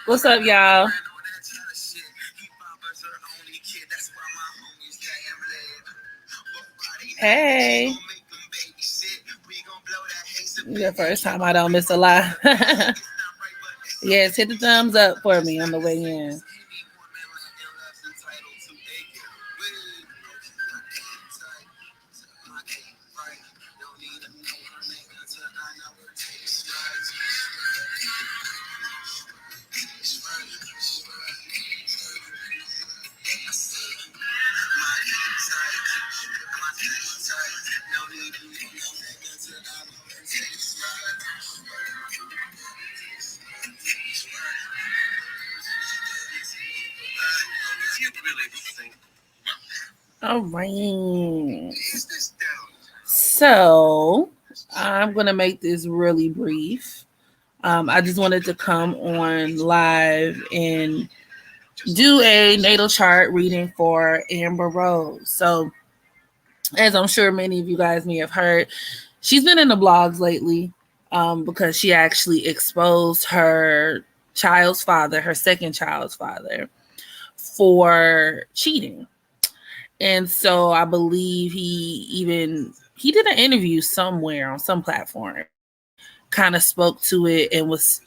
What's up, y'all? Hey. The first time I don't miss a lie. Yes, hit the thumbs up for me on the way in. All right. So I'm going to make this really brief. I just wanted to come on live and do a natal chart reading for Amber Rose. So, as I'm sure many of you guys may have heard, she's been in the blogs lately because she actually exposed her child's father, her second child's father, for cheating. And so I believe he did an interview somewhere on some platform, kind of spoke to it and was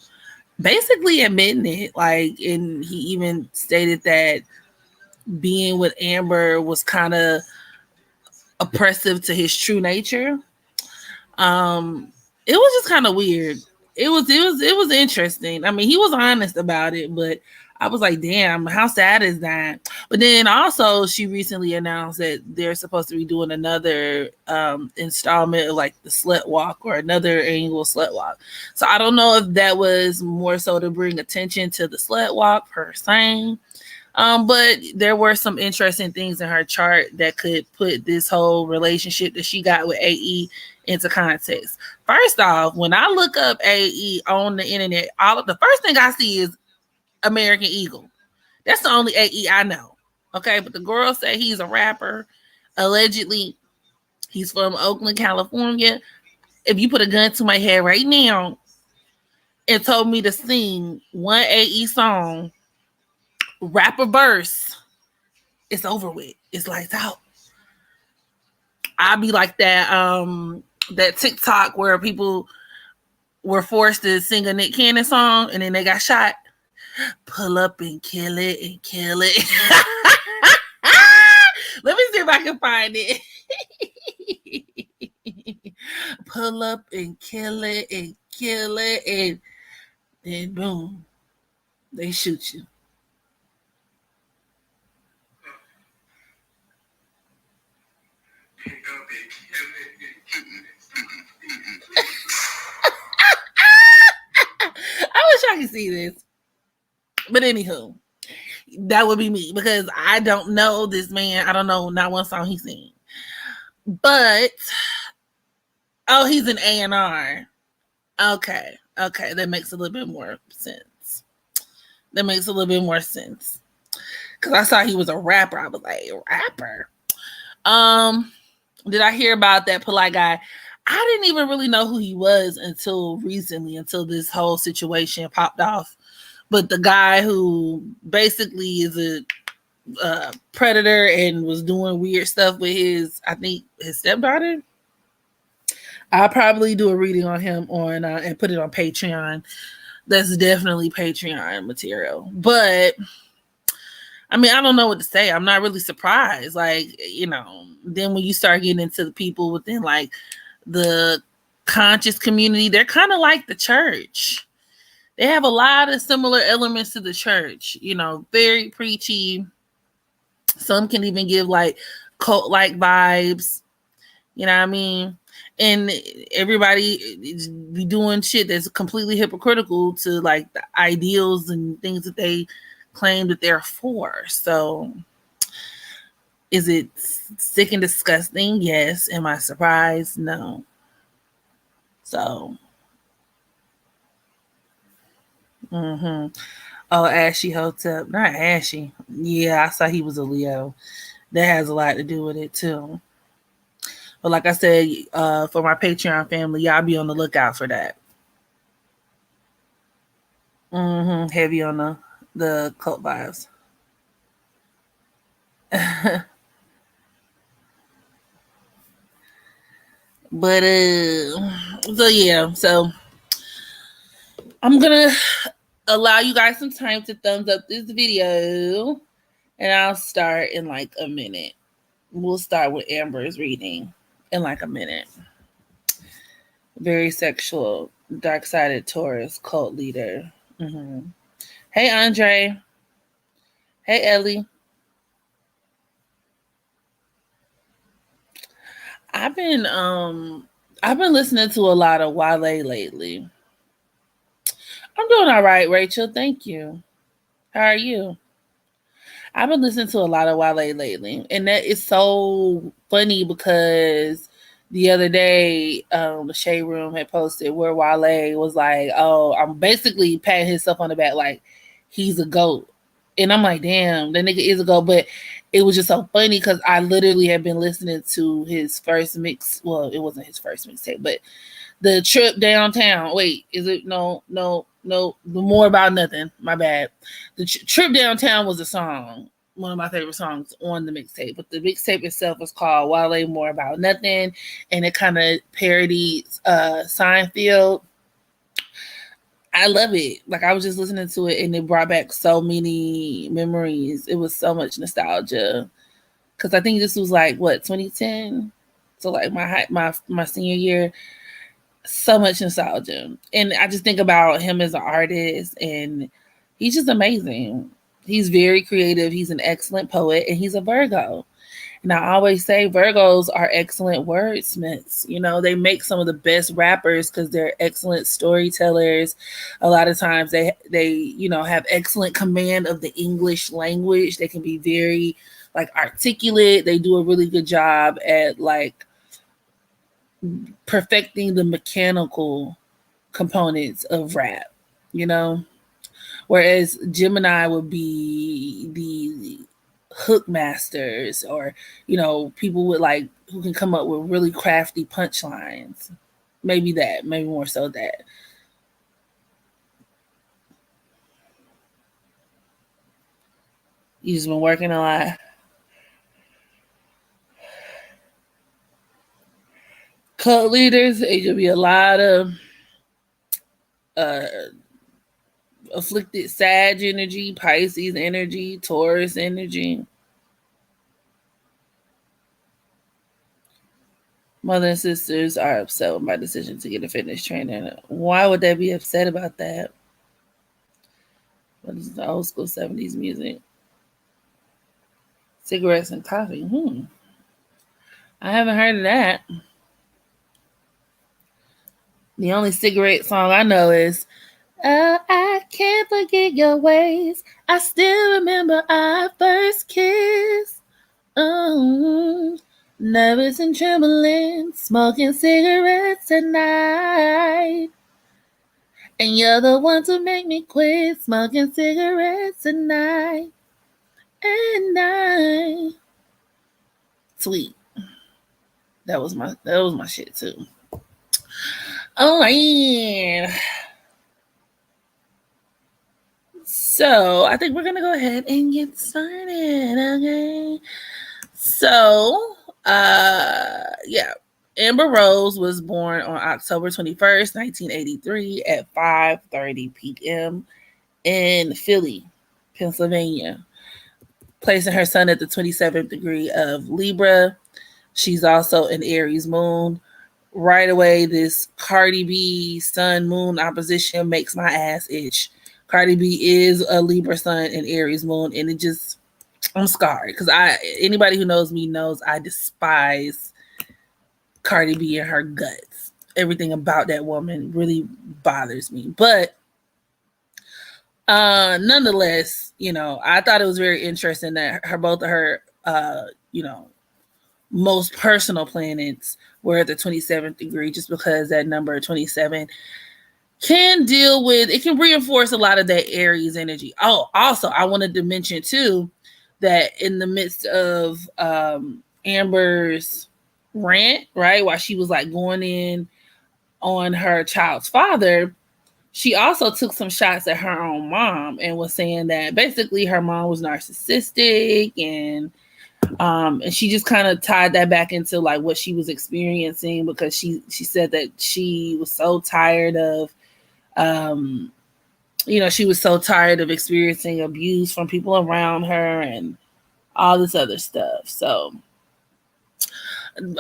basically admitting it. Like, and he even stated that being with Amber was kind of oppressive to his true nature. It was just kind of weird. It was interesting. I mean, he was honest about it, but I was like, damn, how sad is that? But then also she recently announced that they're supposed to be doing another installment of like the slut walk or another annual slut walk. So I don't know if that was more so to bring attention to the slut walk per se. But there were some interesting things in her chart that could put this whole relationship that she got with AE into context. First off, when I look up AE on the internet, all of the first thing I see is American Eagle. That's the only AE I know. Okay, but the girl said he's a rapper. Allegedly, he's from Oakland, California. If you put a gun to my head right now and told me to sing one AE song, rap a verse, it's over with. It's lights out. I'll be like that TikTok where people were forced to sing a Nick Cannon song and then they got shot. Pull up and kill it and kill it. Let me see if I can find it. Pull up and kill it and kill it, and then boom, they shoot you. I wish I could see this. But anywho, that would be me because I don't know this man. I don't know not one song he's sing. But oh, he's an A&R. Okay, that makes a little bit more sense. Because I saw he was a rapper. I was like, a rapper. Did I hear about that polite guy? I didn't even really know who he was until recently, until this whole situation popped off. But the guy who basically is a predator and was doing weird stuff with his stepdaughter. I'll probably do a reading on him on and put it on Patreon. That's definitely Patreon material. But I mean, I don't know what to say. I'm not really surprised. Like, then when you start getting into the people within like the conscious community, they're kind of like the church. They have a lot of similar elements to the church, very preachy. Some can even give like cult like vibes, you know what I mean? And everybody be doing shit that's completely hypocritical to like the ideals and things that they claim that they're for. So is it sick and disgusting? Yes. Am I surprised? No. So, mm-hmm. Oh, Ashy Hotep. Not Ashy. Yeah, I saw he was a Leo. That has a lot to do with it too. But like I said, for my Patreon family, y'all be on the lookout for that. Heavy on the cult vibes. But so yeah, so I'm gonna allow you guys some time to thumbs up this video, and I'll start in like a minute. We'll start with Amber's reading in like a minute. Very sexual, dark-sided Taurus cult leader. Hey, Andre. Hey, Ellie. I've been listening to a lot of Wale lately. I'm doing all right, Rachel. Thank you. How are you? I've been listening to a lot of Wale lately, and that is so funny because the other day, the Shade Room had posted where Wale was like, "Oh, I'm basically patting himself on the back like he's a goat," and I'm like, "Damn, that nigga is a goat." But it was just so funny because I literally had been listening to his first mix. Well, it wasn't his first mixtape, but the Trip Downtown. Wait, is it? No. The More About Nothing. My bad. The Trip Downtown was a song, one of my favorite songs on the mixtape. But the mixtape itself was called Wale More About Nothing, and it kind of parodies Seinfeld. I love it. Like I was just listening to it, and it brought back so many memories. It was so much nostalgia. Because I think this was like what 2010, so like my senior year. So much nostalgia. And I just think about him as an artist, and he's just amazing. He's very creative. He's an excellent poet, and he's a Virgo. And I always say Virgos are excellent wordsmiths. They make some of the best rappers because they're excellent storytellers. A lot of times they have excellent command of the English language. They can be very like articulate. They do a really good job at like perfecting the mechanical components of rap, whereas Gemini would be the hook masters, or people with like who can come up with really crafty punchlines. Maybe more so that. You've been working a lot. Cult leaders, it could be a lot of afflicted Sag energy, Pisces energy, Taurus energy. Mother and sisters are upset with my decision to get a fitness trainer. Why would they be upset about that? What is the old school 70s music? Cigarettes and coffee. I haven't heard of that. The only cigarette song I know is I can't forget your ways. I still remember our first kiss. Nervous and trembling, smoking cigarettes at night. And you're the one to make me quit smoking cigarettes at night. And night. Sweet. That was my shit too. Oh man. So I think we're gonna go ahead and get started. Okay. So yeah. Amber Rose was born on October 21st, 1983 at 5:30 p.m. in Philly, Pennsylvania. placing her sun at the 27th degree of Libra. She's also an Aries moon. Right away, this Cardi B sun moon opposition makes my ass itch. Cardi B is a Libra sun and Aries moon, and it just, I'm scarred because anybody who knows me knows I despise Cardi B and her guts. Everything about that woman really bothers me. But nonetheless, I thought it was very interesting that both of her most personal planets were at the 27th degree, just because that number 27 can reinforce a lot of that Aries energy. Oh, also, I wanted to mention too that in the midst of Amber's rant, right, while she was like going in on her child's father, she also took some shots at her own mom and was saying that basically her mom was narcissistic, and she just kind of tied that back into like what she was experiencing, because she said that she was so tired of she was so tired of experiencing abuse from people around her and all this other stuff. So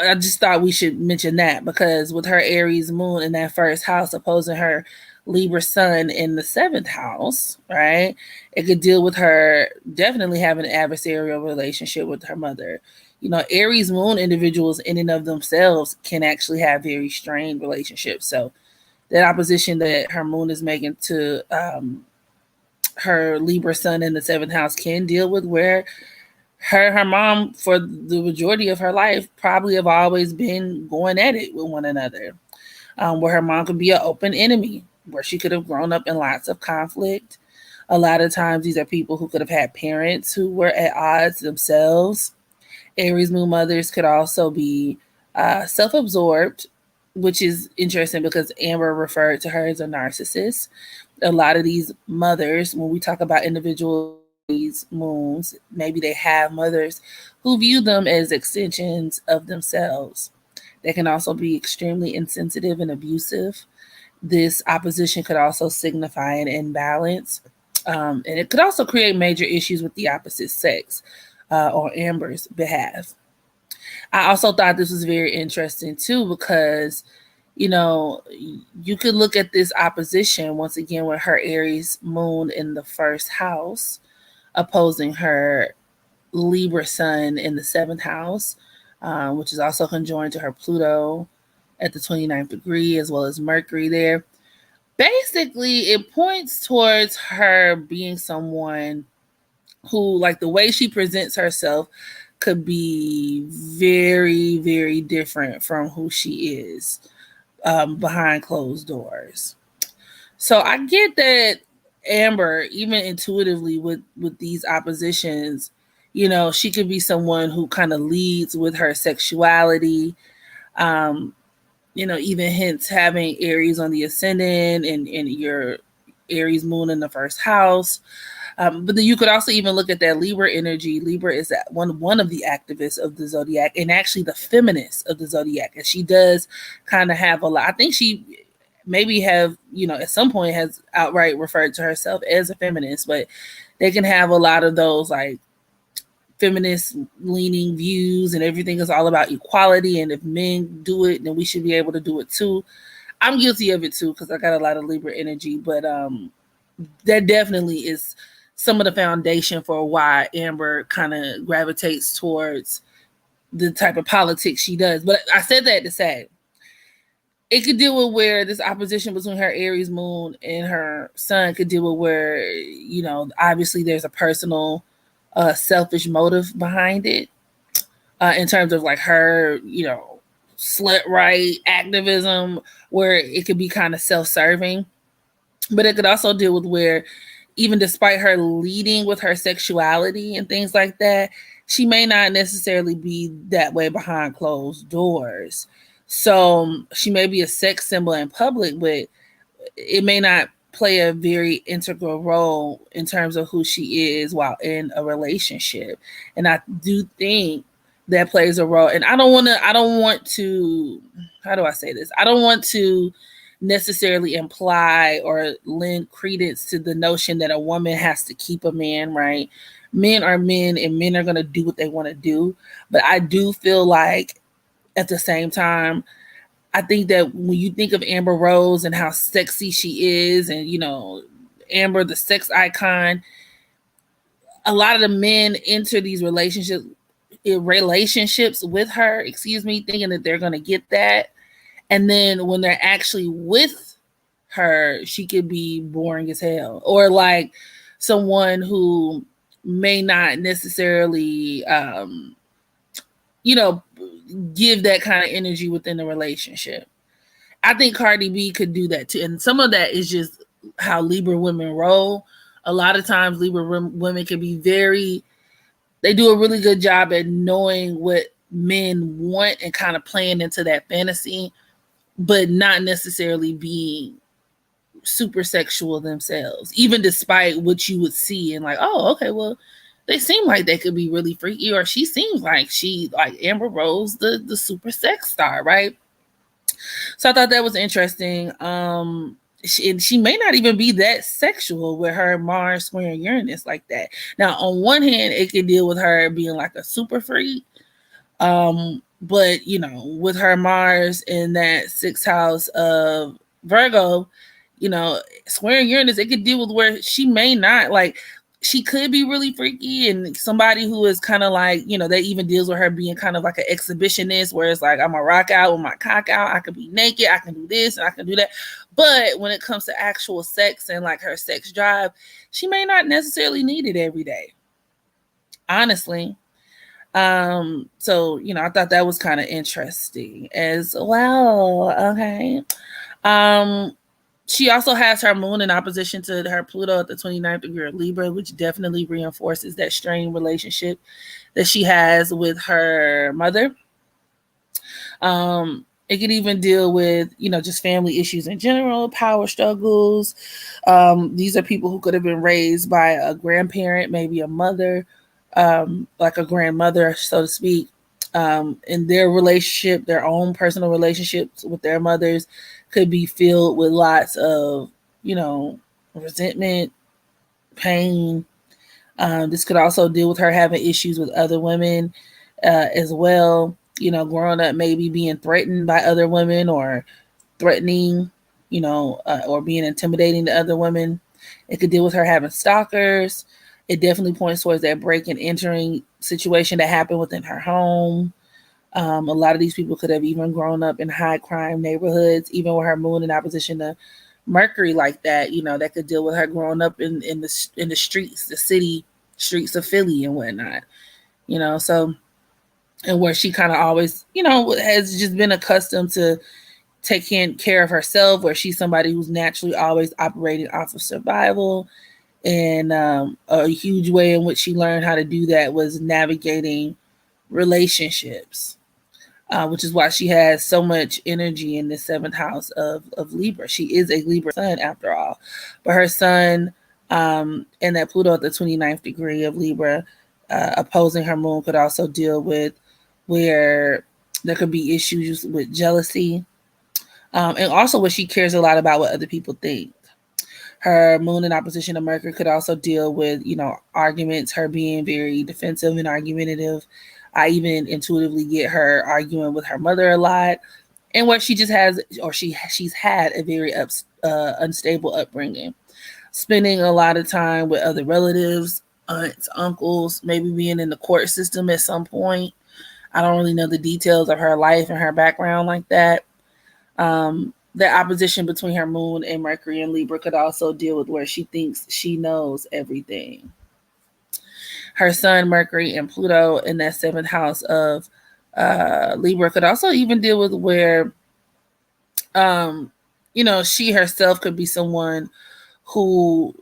I just thought we should mention that, because with her Aries moon in that first house opposing her Libra sun in the 7th house, right? It could deal with her definitely having an adversarial relationship with her mother. Aries moon individuals in and of themselves can actually have very strained relationships. So that opposition that her moon is making to her Libra sun in the 7th house can deal with where her mom, for the majority of her life, probably have always been going at it with one another, where her mom could be an open enemy, where she could have grown up in lots of conflict. A lot of times these are people who could have had parents who were at odds themselves. Aries moon mothers could also be self-absorbed, which is interesting because Amber referred to her as a narcissist. A lot of these mothers, when we talk about individuals with Aries moons, maybe they have mothers who view them as extensions of themselves. They can also be extremely insensitive and abusive. This opposition could also signify an imbalance, and it could also create major issues with the opposite sex on Amber's behalf. I also thought this was very interesting too, because you could look at this opposition once again with her Aries moon in the 1st house opposing her Libra sun in the 7th house, which is also conjoined to her Pluto at the 29th degree, as well as Mercury there. Basically, it points towards her being someone who, like, the way she presents herself could be very, very different from who she is behind closed doors. So I get that Amber, even intuitively with these oppositions, she could be someone who kind of leads with her sexuality, even hence having Aries on the ascendant and your Aries moon in the 1st house. But then you could also even look at that Libra energy. Libra is one of the activists of the zodiac, and actually the feminist of the zodiac. And she does kind of have a lot. I think she maybe have, at some point has outright referred to herself as a feminist, but they can have a lot of those like feminist leaning views, and everything is all about equality. And if men do it, then we should be able to do it too. I'm guilty of it too, because I got a lot of Libra energy, but that definitely is some of the foundation for why Amber kind of gravitates towards the type of politics she does. But I said that to say it could deal with where this opposition between her Aries moon and her sun could deal with where, obviously there's a personal selfish motive behind it, in terms of like her, slut right activism, where it could be kind of self-serving. But it could also deal with where, even despite her leading with her sexuality and things like that, she may not necessarily be that way behind closed doors. So she may be a sex symbol in public, but it may not play a very integral role in terms of who she is while in a relationship. And I do think that plays a role. And I don't want to, how do I say this? I don't want to necessarily imply or lend credence to the notion that a woman has to keep a man, right? men are men and men are going to do what they want to do. But I do feel like at the same time, I think that when you think of Amber Rose and how sexy she is, and Amber, the sex icon, a lot of the men enter these relationships with her, thinking that they're going to get that. And then when they're actually with her, she could be boring as hell, or like someone who may not necessarily, give that kind of energy within the relationship. I think Cardi B could do that too. And some of that is just how Libra women roll. A lot of times Libra women can be they do a really good job at knowing what men want and kind of playing into that fantasy, but not necessarily being super sexual themselves, even despite what you would see and like, oh, okay, well, they seem like they could be really freaky, or she seems like Amber Rose, the super sex star, right? So I thought that was interesting. She may not even be that sexual with her Mars squaring Uranus like that. Now, on one hand, it could deal with her being like a super freak. But with her Mars in that sixth house of Virgo, squaring Uranus, it could deal with where she may not like. She could be really freaky, and somebody who is kind of like, that even deals with her being kind of like an exhibitionist, where it's like, I'm gonna rock out with my cock out, I can be naked, I can do this and I can do that. But when it comes to actual sex and like her sex drive, she may not necessarily need it every day, honestly. So I thought that was kind of interesting as well. Okay. She also has her moon in opposition to her Pluto at the 29th degree of Libra, which definitely reinforces that strained relationship that she has with her mother. It could even deal with, just family issues in general, power struggles. These are people who could have been raised by a grandparent, maybe a mother, like a grandmother, so to speak. In their relationship, their own personal relationships with their mothers could be filled with lots of, resentment, pain. This could also deal with her having issues with other women as well. Growing up, maybe being threatened by other women, or threatening, or being intimidating to other women. It could deal with her having stalkers. It definitely points towards that break and entering situation that happened within her home. A lot of these people could have even grown up in high crime neighborhoods, even with her moon in opposition to Mercury like that. That could deal with her growing up in the streets, the city streets of Philly and whatnot. So, and where she kind of always, has just been accustomed to taking care of herself, where she's somebody who's naturally always operating off of survival. And a huge way in which she learned how to do that was navigating relationships, which is why she has so much energy in the seventh house of Libra. She is a Libra sun after all. But her sun and that Pluto at the 29th degree of Libra opposing her moon could also deal with where there could be issues with jealousy, and also where she cares a lot about what other people think. Her moon in opposition to Mercury could also deal with, arguments, her being very defensive and argumentative. I even intuitively get her arguing with her mother a lot, and where she just has, or she's had a very unstable upbringing, spending a lot of time with other relatives, aunts, uncles, maybe being in the court system at some point. I don't really know the details of her life and her background like that. The opposition between her moon and Mercury and Libra could also deal with where she thinks she knows everything. Her sun, Mercury, and Pluto in that seventh house of Libra could also even deal with where, she herself could be someone who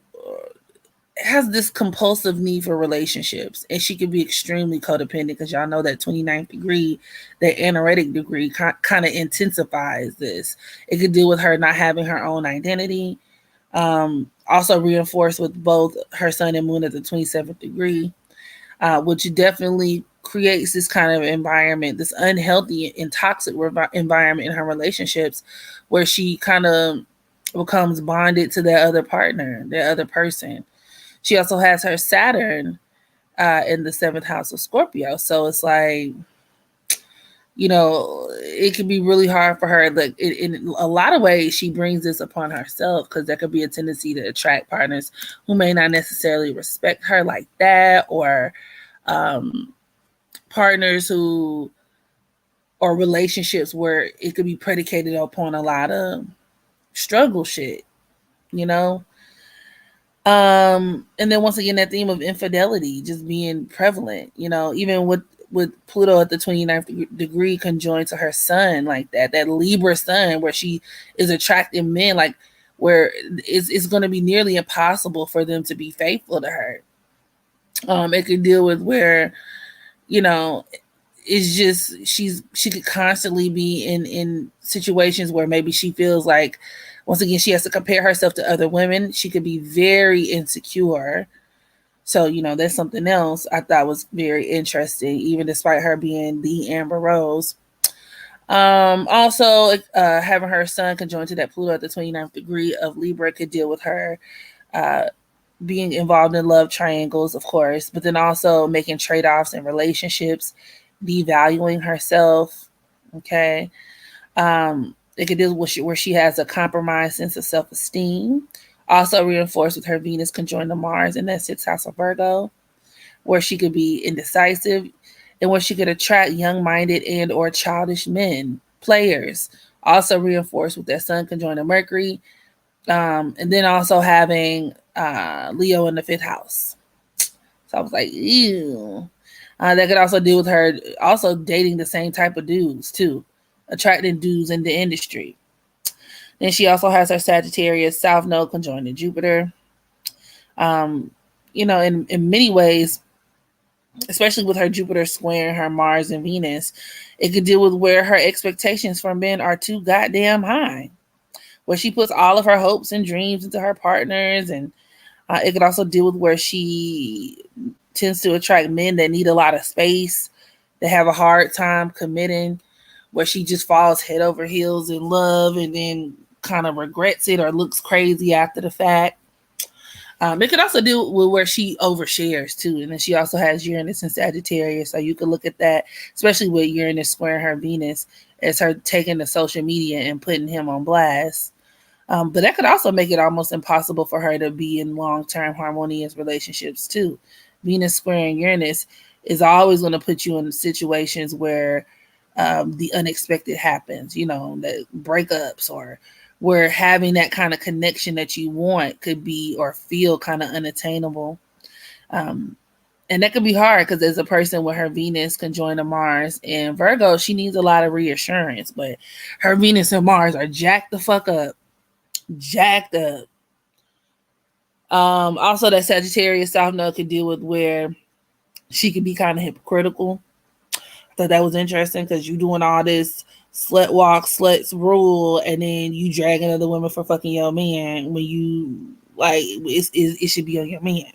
has this compulsive need for relationships, and she could be extremely codependent, because y'all know that 29th degree, that anoretic degree, kind of intensifies this. It could deal with her not having her own identity. Also reinforced with both her sun and moon at the 27th degree, which definitely creates this kind of environment, this unhealthy and toxic environment in her relationships, where she kind of becomes bonded to their other partner, their other person. She also has her Saturn in the seventh house of Scorpio. So it's like, it can be really hard for her. Like in a lot of ways, she brings this upon herself because there could be a tendency to attract partners who may not necessarily respect her like that, or um, partners who, or relationships where it could be predicated upon a lot of struggle shit, you know? And then once again, that theme of infidelity just being prevalent, even with Pluto at the 29th degree conjoined to her sun, like that Libra sun, where she is attracting men, like where it's going to be nearly impossible for them to be faithful to her. It could deal with where, you know, it's just she could constantly be in situations where maybe she feels like, once again, she has to compare herself to other women. She could be very insecure. So, that's something else I thought was very interesting, even despite her being the Amber Rose. Also, having her sun conjoined to that Pluto at the 29th degree of Libra could deal with her uh, being involved in love triangles, of course, but then also making trade offs in relationships, devaluing herself. Okay. It could deal with where she has a compromised sense of self esteem. Also reinforced with her Venus conjoined to Mars in that sixth house of Virgo, where she could be indecisive and where she could attract young minded and or childish men, players. Also reinforced with that Sun conjoined to Mercury. And then also having Leo in the fifth house. So I was like, ew. That could also deal with her also dating the same type of dudes too, attracting dudes in the industry. Then she also has her Sagittarius South Node conjoined to Jupiter. Um, in many ways, especially with her Jupiter squaring her Mars and Venus, it could deal with where her expectations for men are too goddamn high, where she puts all of her hopes and dreams into her partners. And it could also deal with where she tends to attract men that need a lot of space, that have a hard time committing, where she just falls head over heels in love and then kind of regrets it or looks crazy after the fact. It could also deal with where she overshares too, and then she also has Uranus and Sagittarius, so you could look at that, especially with Uranus squaring her Venus, as her taking to social media and putting him on blast. But that could also make it almost impossible for her to be in long-term harmonious relationships too. Venus squaring Uranus is always going to put you in situations where the unexpected happens, that breakups, or where having that kind of connection that you want could be or feel kind of unattainable. And that could be hard because as a person with her Venus conjoined to Mars and Virgo, she needs a lot of reassurance, but her Venus and Mars are jacked the fuck up. Jacked up. Also, that Sagittarius South Node could deal with where she could be kind of hypocritical. I thought that was interesting because you doing all this slut walk, sluts rule, and then you dragging other women for fucking your man when you like it should be on your man.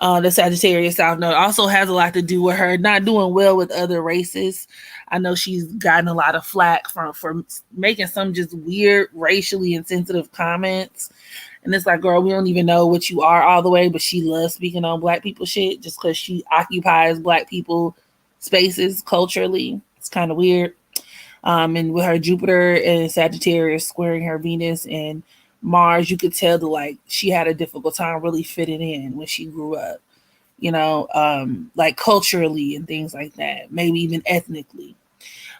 The Sagittarius South Node also has a lot to do with her not doing well with other races. I know she's gotten a lot of flack for making some just weird racially insensitive comments. And it's like, girl, we don't even know what you are all the way, but she loves speaking on black people shit just because she occupies black people spaces culturally. It's kind of weird. And with her Jupiter and Sagittarius squaring her Venus and Mars, you could tell that like she had a difficult time really fitting in when she grew up, like culturally and things like that, maybe even ethnically.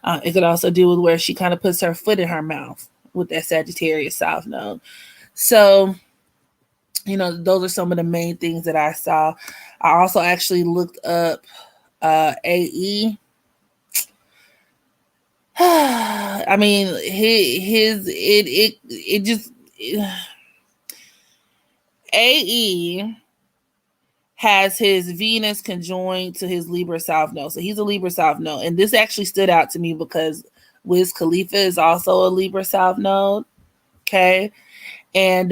It could also deal with where she kind of puts her foot in her mouth with that Sagittarius South Node. So, those are some of the main things that I saw. I also actually looked up AE. I mean, it just AE has his Venus conjoined to his Libra South Node, so he's a Libra South Node, and this actually stood out to me because Wiz Khalifa is also a Libra South Node. Okay, and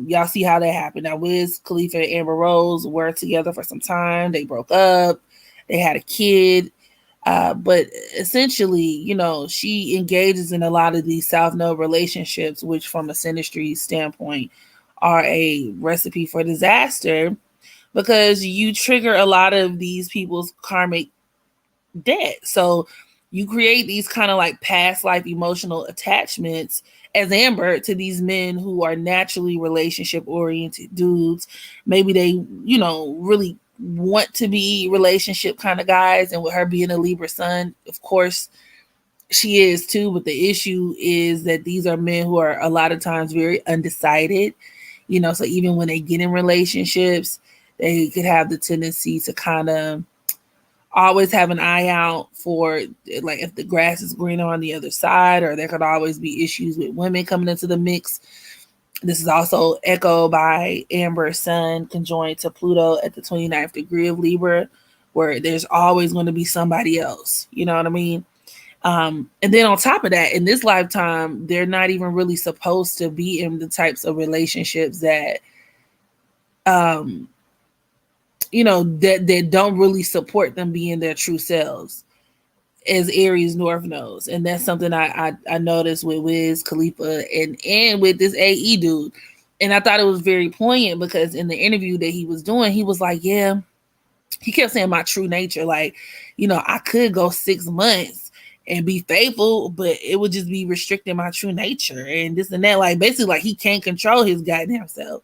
y'all see how that happened. Now, Wiz Khalifa and Amber Rose were together for some time. They broke up. They had a kid. But essentially, she engages in a lot of these South Node relationships, which from a synastry standpoint are a recipe for disaster because you trigger a lot of these people's karmic debt. So you create these kind of like past life emotional attachments as Amber to these men who are naturally relationship oriented dudes. Maybe they, really want to be relationship kind of guys. And with her being a Libra sun, of course, she is too. But the issue is that these are men who are a lot of times very undecided. So even when they get in relationships, they could have the tendency to kind of always have an eye out for, like, if the grass is greener on the other side, or there could always be issues with women coming into the mix. This is also echoed by Amber's sun conjoined to Pluto at the 29th degree of Libra, where there's always going to be somebody else. You know what I mean? And then on top of that, in this lifetime, they're not even really supposed to be in the types of relationships that that don't really support them being their true selves, as Aries North knows. And that's something I noticed with Wiz Khalifa and with this AE dude. And I thought it was very poignant because in the interview that he was doing, he was like, yeah, he kept saying my true nature. Like, I could go 6 months and be faithful, but it would just be restricting my true nature and this and that. Like, basically, like, he can't control his goddamn self.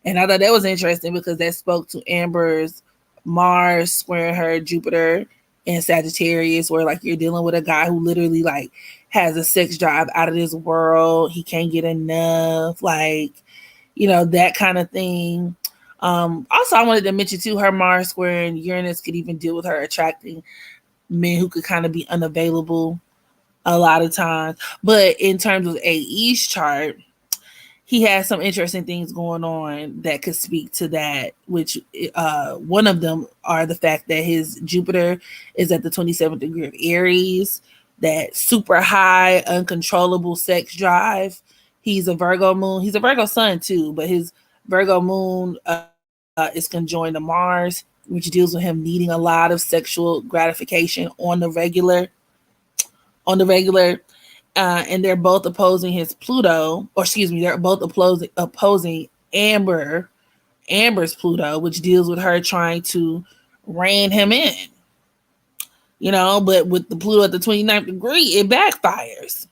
And I thought that was interesting because that spoke to Amber's Mars squaring her Jupiter in Sagittarius, where like you're dealing with a guy who literally like has a sex drive out of this world. He can't get enough, like, that kind of thing. Also, I wanted to mention too, her Mars squaring Uranus could even deal with her attracting men who could kind of be unavailable a lot of times. But in terms of AE's chart, he has some interesting things going on that could speak to that, which one of them are the fact that his Jupiter is at the 27th degree of Aries, that super high, uncontrollable sex drive. He's a Virgo moon. He's a Virgo sun too, but his Virgo moon is conjoined to Mars, which deals with him needing a lot of sexual gratification on the regular. And they're both opposing his Pluto, or excuse me, they're both opposing Amber's Pluto, which deals with her trying to rein him in. But with the Pluto at the 29th degree, it backfires.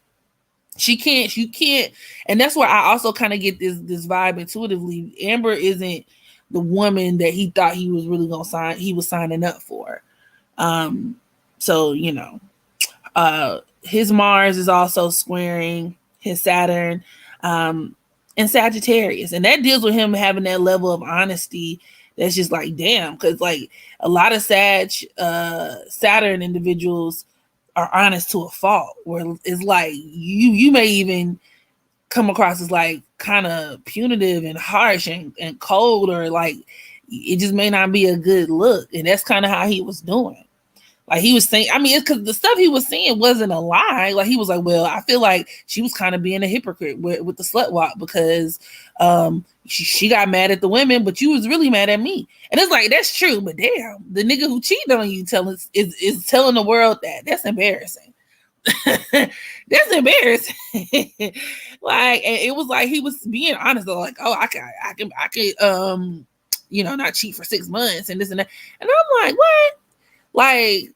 You can't, and that's where I also kind of get this vibe intuitively. Amber isn't the woman that he thought he was really gonna he was signing up for. So his Mars is also squaring his Saturn in Sagittarius. And that deals with him having that level of honesty that's just like, damn, because like a lot of Saturn individuals are honest to a fault, where it's like you may even come across as like kind of punitive and harsh and cold, or like it just may not be a good look. And that's kind of how he was doing. Like he was saying, I mean, it's because the stuff he was saying wasn't a lie. Like he was like, well, I feel like she was kind of being a hypocrite with the slut walk because she got mad at the women, but you was really mad at me. And it's like, that's true, but damn, the nigga who cheated on you is telling the world that. That's embarrassing. That's embarrassing. Like, and it was like he was being honest though, like, oh, I can not cheat for 6 months and this and that. And I'm like, what? Like,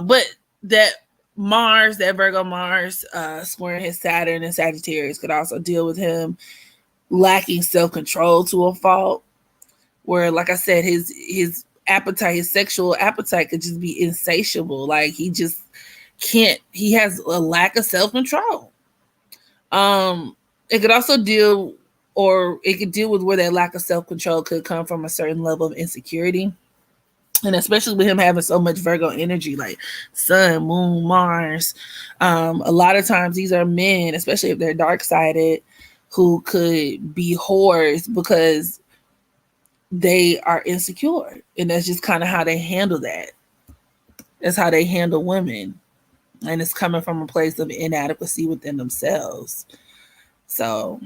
but that Mars, that Virgo Mars, squaring his Saturn and Sagittarius could also deal with him lacking self-control to a fault, where, like I said, his appetite, his sexual appetite could just be insatiable. Like he just can't, he has a lack of self-control. It could also deal with where that lack of self-control could come from a certain level of insecurity. And especially with him having so much Virgo energy, like Sun, Moon, Mars, a lot of times these are men, especially if they're dark-sided, who could be whores because they are insecure. And that's just kind of how they handle that. That's how they handle women. And it's coming from a place of inadequacy within themselves. So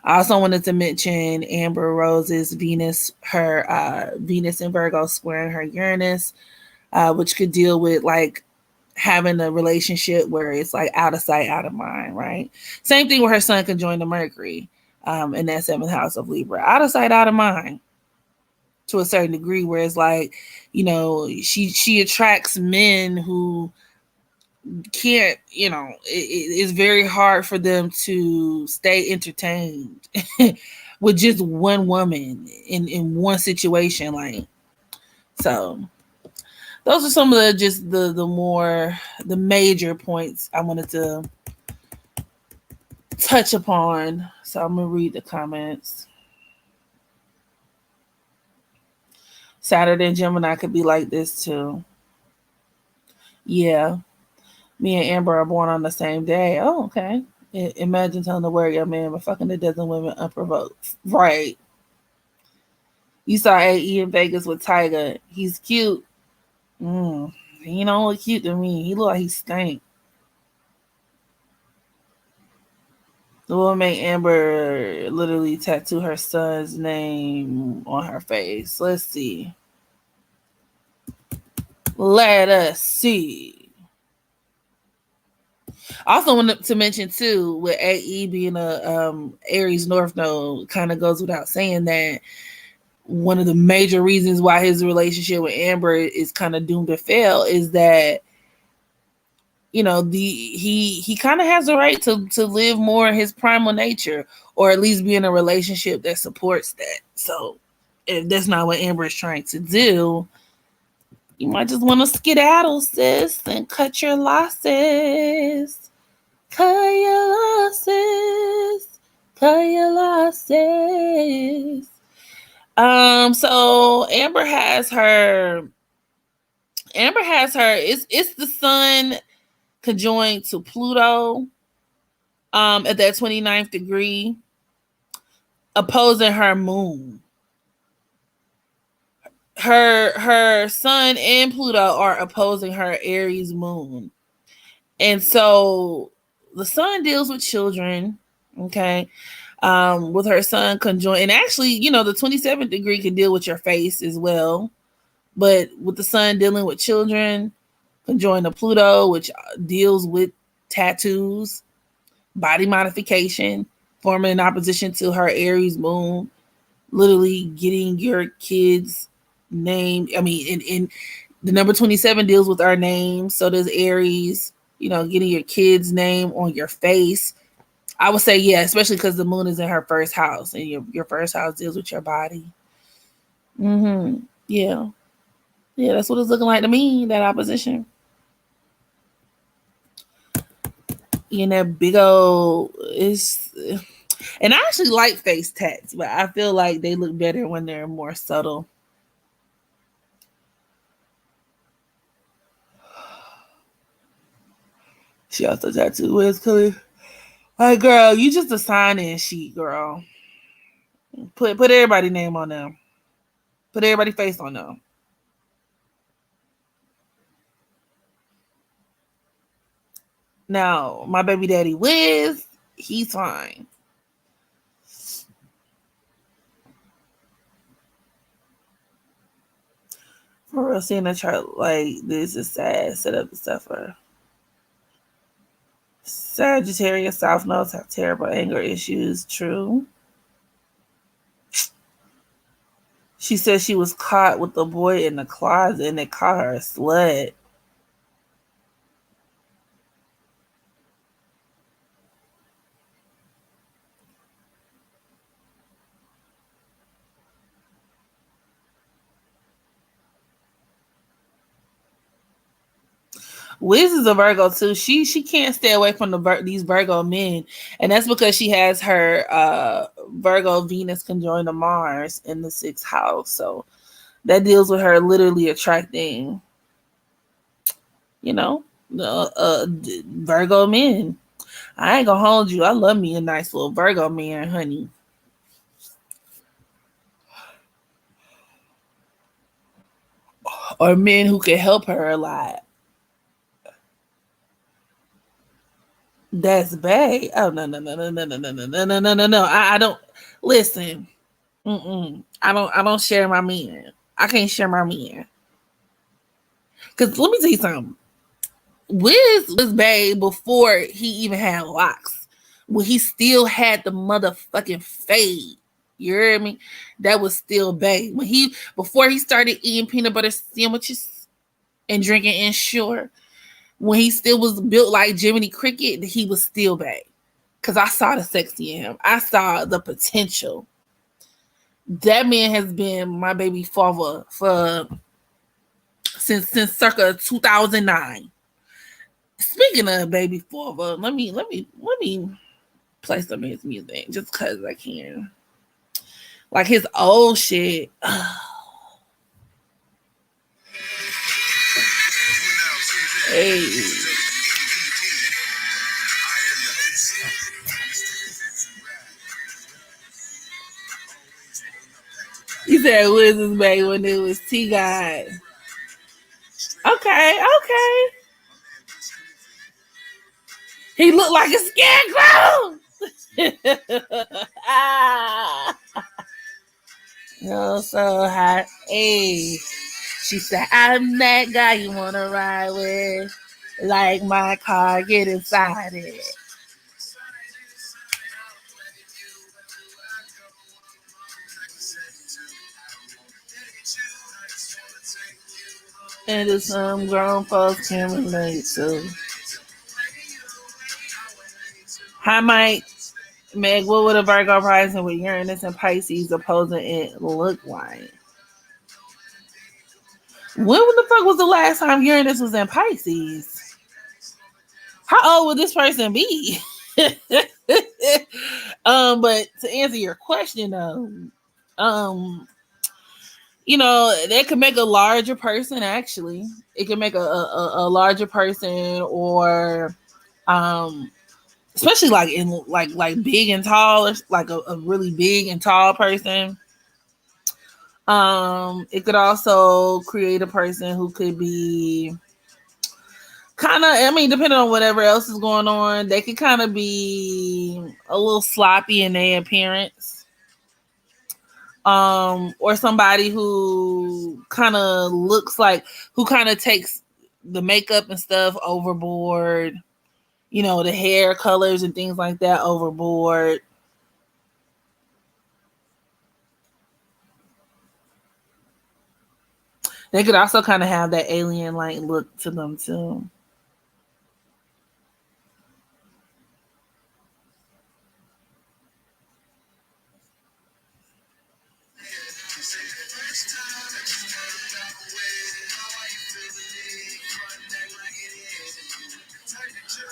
I also wanted to mention Amber Rose's Venus, her Venus in Virgo squaring her Uranus, which could deal with like having a relationship where it's like out of sight, out of mind, right? Same thing with her sun conjoined to Mercury in that 7th house of Libra. Out of sight, out of mind. to a certain degree, where it's like, she attracts men who can't, it's very hard for them to stay entertained with just one woman in one situation. Like, so those are some of the just the major points I wanted to touch upon. So I'm gonna read the comments. Saturday and Gemini could be like this too. Yeah. Me and Amber are born on the same day. Oh, okay. Imagine telling the word your man, but fucking a dozen women unprovoked. Right. You saw AE in Vegas with Tyga. He's cute. He don't look cute to me. He look like he stank. The woman made Amber literally tattoo her son's name on her face. Let's see. Let us see. I also wanted to mention too, with AE being a Aries North node, kind of goes without saying that one of the major reasons why his relationship with Amber is kind of doomed to fail is that he kind of has the right to live more in his primal nature, or at least be in a relationship that supports that. So if that's not what Amber is trying to do, you might just want to skedaddle, sis, and cut your losses. Cut your losses. Cut your losses. So Amber has her it's the sun conjoined to Pluto at that 29th degree, opposing her moon. Her sun and Pluto are opposing her Aries moon. And so the sun deals with children, okay? With her sun conjoined, and actually, the 27th degree can deal with your face as well. But with the sun dealing with children, conjoined to Pluto, which deals with tattoos, body modification, forming an opposition to her Aries moon, literally getting your kids' name. I mean, in the number 27 deals with our name. So does Aries, getting your kid's name on your face. I would say, yeah, especially because the moon is in her first house, and your first house deals with your body. Yeah. Yeah, that's what it's looking like to me, that opposition. That big old is, and I actually like face tats, but I feel like they look better when they're more subtle. She also tattooed Wiz Khalifa. Like, girl, you just a sign-in sheet, girl. Put everybody's name on them. Put everybody's face on them. Now, my baby daddy Wiz, he's fine. For real, seeing a chart like this is sad. Set up the stuff for Sagittarius South Nodes have terrible anger issues. True. She said she was caught with the boy in the closet and they caught her a slut. Wiz is a Virgo too. She can't stay away from these Virgo men, and that's because she has her Virgo Venus conjoined to Mars in the 6th house. So that deals with her literally attracting, Virgo men. I ain't gonna hold you. I love me a nice little Virgo man, honey. Or men who can help her a lot. That's bad. Oh, no. I don't listen. I don't share my men. I can't share my men. Cause let me tell you something. Wiz was bad before he even had locks. When he still had the motherfucking fade. You heard me? That was still Bay. When he before he started eating peanut butter sandwiches and drinking Ensure, when he still was built like Jiminy Cricket, he was still Bay. Cause I saw the sexy in him. I saw the potential. That man has been my baby father for since circa 2009. Speaking of baby father, let me play some of his music just cause I can. Like his old shit. Hey. He said Wizards Bay when it was T God. Okay, okay. He looked like a scarecrow. Ah, no, so hot. Hey, she said, I'm that guy you wanna ride with. Like my car, get inside it. And it's some grown folks can relate to. Hi, Mike. Meg, what would a Virgo rising with Uranus and Pisces opposing it look like? When the fuck was the last time Uranus was in Pisces? How old would this person be? But to answer your question though, um, that could make a larger person actually. It can make a larger person or um especially like in like big and tall, like a really big and tall person. It could also create a person who could be kind of, I mean, depending on whatever else is going on, they could kind of be a little sloppy in their appearance. Or somebody who kind of looks like, who kind of takes the makeup and stuff overboard, the hair colors and things like that overboard. They could also kind of have that alien like look to them too.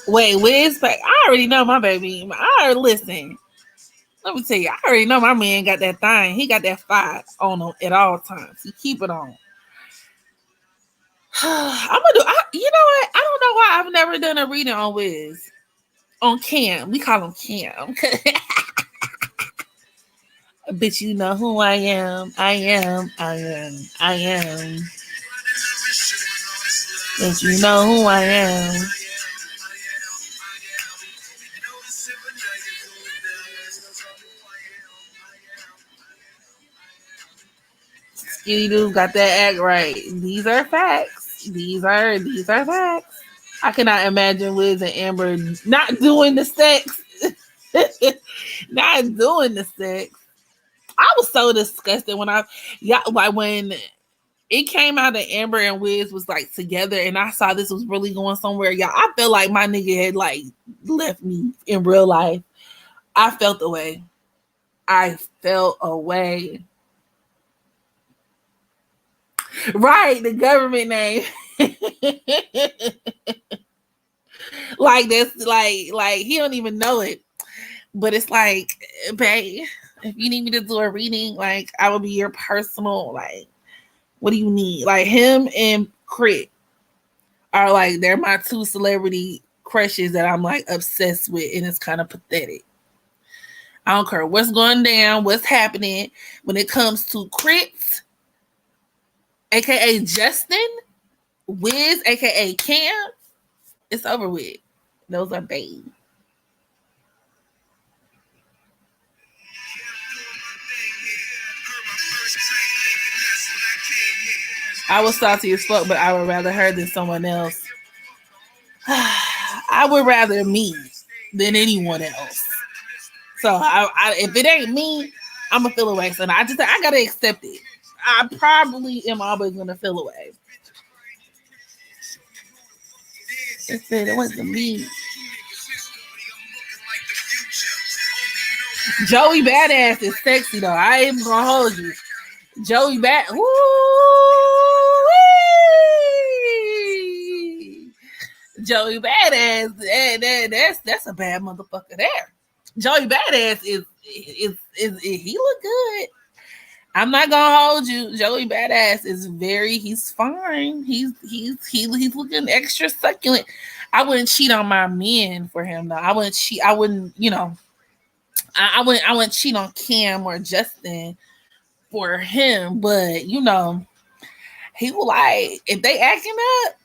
Wait, Wiz, I already know my baby. I already listen. Let me tell you, I already know my man got that thing. He got that fire on him at all times. He keep it on. I'm gonna do. You know what? I don't know why I've never done a reading on Wiz. On Cam, we call him Cam. Bitch, you know who I am. I am. I am. I am. Bitch, you know who I am. Skinny dude got that act right. These are facts. These are facts. I cannot imagine Wiz and Amber not doing the sex. Not doing the sex. I was so disgusted when like when it came out that Amber and Wiz was like together, and I saw this was really going somewhere. Y'all, I felt like my nigga had like left me in real life. I felt away. I felt away. Right, the government name. Like that's like he don't even know it. But it's like, babe, if you need me to do a reading, like I will be your personal, like, what do you need? Like him and Crit are like, they're my two celebrity crushes that I'm like obsessed with, and it's kind of pathetic. I don't care what's going down, what's happening when it comes to Crit, aka Justin, Wiz, aka Cam. It's over with. Those are babe. I was salty as fuck, but I would rather her than someone else. I would rather me than anyone else. So if it ain't me, I'm gonna feel away. So I gotta accept it. I probably am always gonna feel away. It said it wasn't me. Joey Badass is sexy though. I ain't gonna hold you. Joey Bad. Woo! Joey Badass. That's a bad motherfucker there. Joey Badass is he look good. I'm not gonna hold you. Joey Badass is he's fine. He's looking extra succulent. I wouldn't cheat on my men for him though. I wouldn't, I wouldn't cheat on Cam or Justin for him, but he will like if they acting up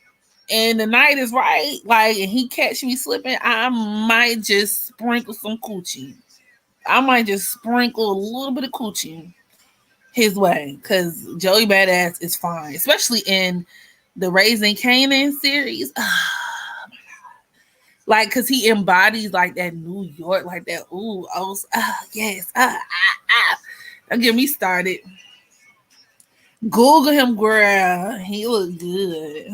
and the night is right, like and he catch me slipping, I might just sprinkle some coochie. I might just sprinkle a little bit of coochie his way because Joey Badass is fine, especially in the Raising Kanan series. Like, cause he embodies like that New York, like that. Ooh, oh, yes, don't get me started. Google him, girl. He look good.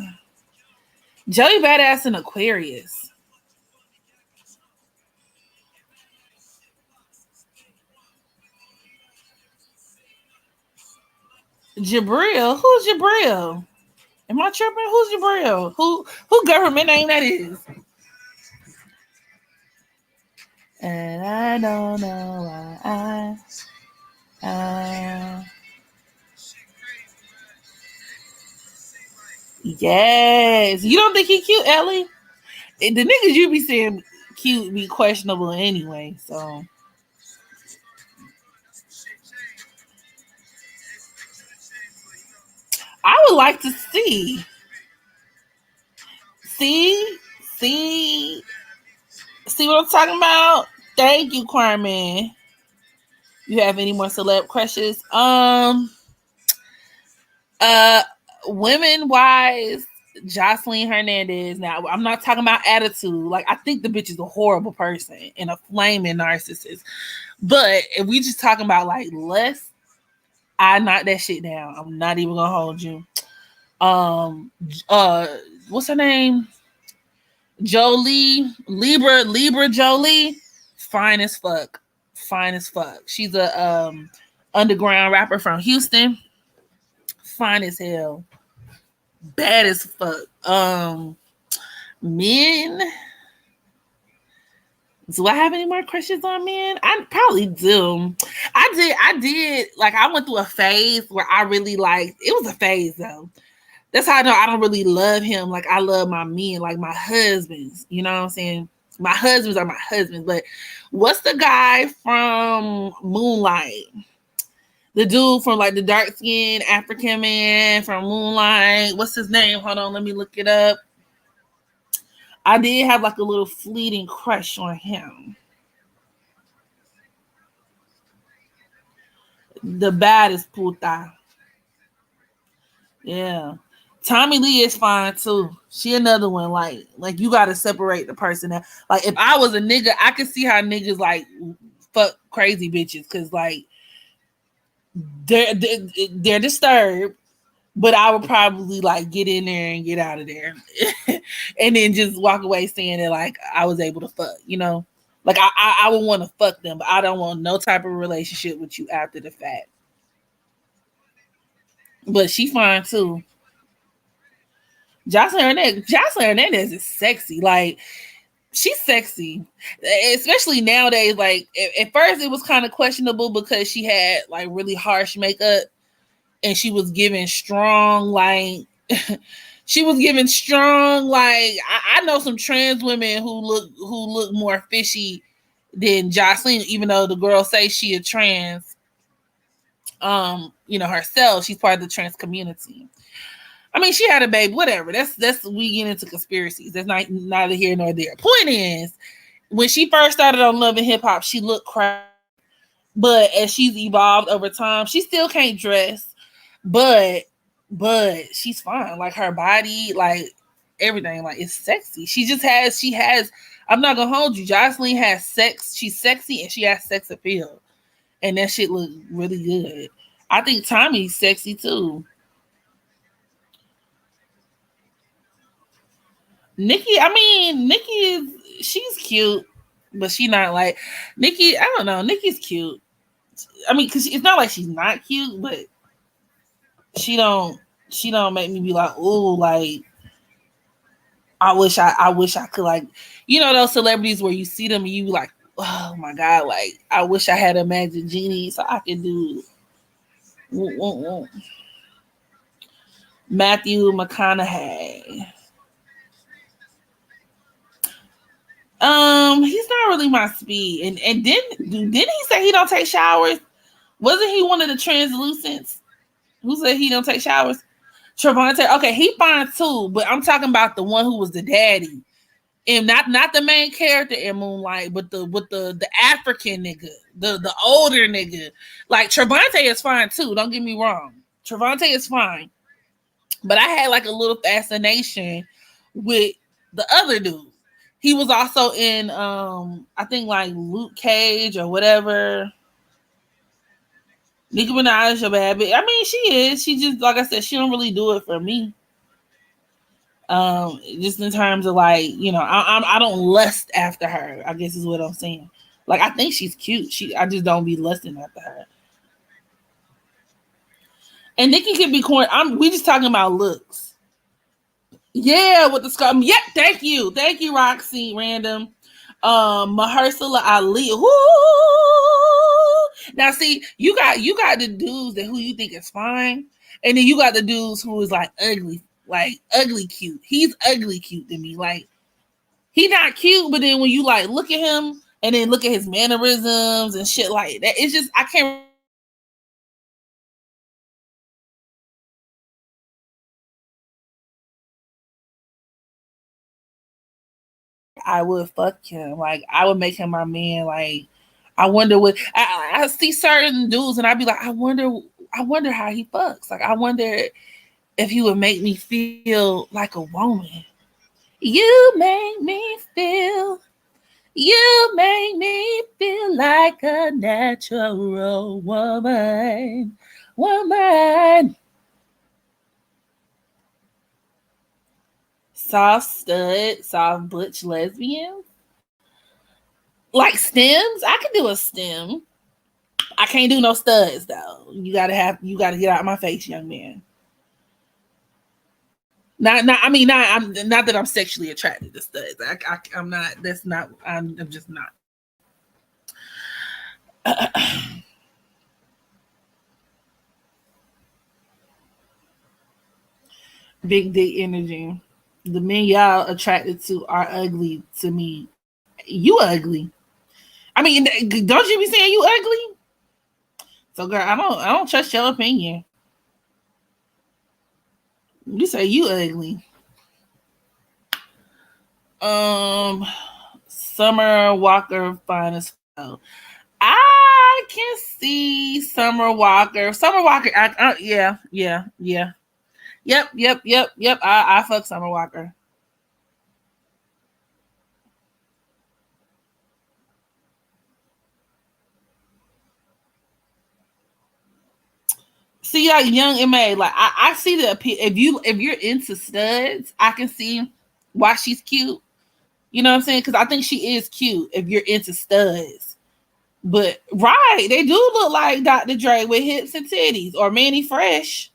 Joey Badass in Aquarius. Jabril? Who's Jabril? Am I tripping? Who's Jabril? Who government name that is? And I don't know why yes. You don't think he cute, Ellie? The niggas you be saying cute be questionable anyway, so. I would like to see. See? See? See what I'm talking about? Thank you, Carmen. You have any more celeb crushes? Women wise, Jocelyn Hernandez. Now, I'm not talking about attitude. Like, I think the bitch is a horrible person and a flaming narcissist. But if we just talking about like lust, I knock that shit down. I'm not even gonna hold you. What's her name? Jolie, Libra Jolie, fine as fuck. Fine as fuck. She's a underground rapper from Houston. Fine as hell. Bad as fuck. Men. Do I have any more crushes on men? I probably do. I did. Like, I went through a phase where I really liked. It was a phase though. That's how I know I don't really love him. Like, I love my men, like my husbands. You know what I'm saying? My husbands are my husbands. But what's the guy from Moonlight? The dude from like the dark skinned African man from Moonlight. What's his name? Hold on, let me look it up. I did have like a little fleeting crush on him. The baddest puta. Yeah. Tommy Lee is fine too. She another one. Like you gotta separate the person. Like if I was a nigga, I could see how niggas like fuck crazy bitches because like they're disturbed, but I would probably like get in there and get out of there, and then just walk away saying that like I was able to fuck. Like I would want to fuck them, but I don't want no type of relationship with you after the fact. But she fine too. Jocelyn Hernandez is sexy. Like she's sexy, especially nowadays. Like at first it was kind of questionable because she had like really harsh makeup and she was giving strong like I know some trans women who look more fishy than Jocelyn, even though the girl say she a trans herself. She's part of the trans community. I mean, she had a baby, whatever. That's we get into conspiracies. That's neither here nor there. Point is, when she first started on Love and Hip Hop, she looked crazy. But as she's evolved over time, she still can't dress. But she's fine. Like her body, like everything, like it's sexy. She has. I'm not gonna hold you. Jocelyn has sex. She's sexy and she has sex appeal. and that shit look really good. I think Tommy's sexy too. Nikki, I mean, Nikki is she's cute, but she not like Nikki. I don't know. Nikki's cute. I mean, cause it's not like she's not cute, but she don't she don't make me be like, oh, like I wish I could like, those celebrities where you see them and you like, oh my god, like I wish I had a magic genie so I could do Matthew McConaughey. He's not really my speed. And didn't he say he don't take showers? Wasn't he one of the translucents who said he don't take showers? Trevante. Okay, he fine too, but I'm talking about the one who was the daddy. And not the main character in Moonlight, but the African nigga, the older nigga. Like Trevante is fine too. Don't get me wrong. Trevante is fine. But I had like a little fascination with the other dude. He was also in I think like Luke Cage or whatever. Nicki Minaj a bad bitch. I mean, she is. She just like I said, she don't really do it for me. Just in terms of like, I don't lust after her. I guess is what I'm saying. Like I think she's cute. I just don't be lusting after her. And Nikki can be corny. We just talking about looks. Yeah, with the scar. Yeah, thank you, Roxy. Random. Mahershala Ali. Woo! Now, see, you got the dudes that who you think is fine, and then you got the dudes who is like ugly cute. He's ugly cute to me. Like he not cute, but then when you like look at him and then look at his mannerisms and shit like that, it's just I can't. I would fuck him. Like I would make him my man. Like I wonder what I see certain dudes and I'd be like, I wonder how he fucks. Like I wonder if he would make me feel like a woman. You make me feel. You make me feel like a natural woman. Woman. Soft stud, soft butch lesbian. Like stems, I could do a stem. I can't do no studs though. You gotta get out of my face, young man. Not. I mean, I'm not that I'm sexually attracted to studs. I'm not. That's not. I'm just not. Big dick energy. The men y'all attracted to are ugly to me. You ugly. I mean, don't you be saying you ugly? So, girl, I don't trust your opinion. You say you ugly. Um, Summer Walker, fine as hell. I can see Summer Walker. Summer Walker, yeah, yeah, yeah. Yep. I fuck Summer Walker. See, like young Ma, like I see the appeal. If you're into studs, I can see why she's cute. You know what I'm saying? Because I think she is cute if you're into studs. But right, they do look like Dr. Dre with hips and titties, or Manny Fresh.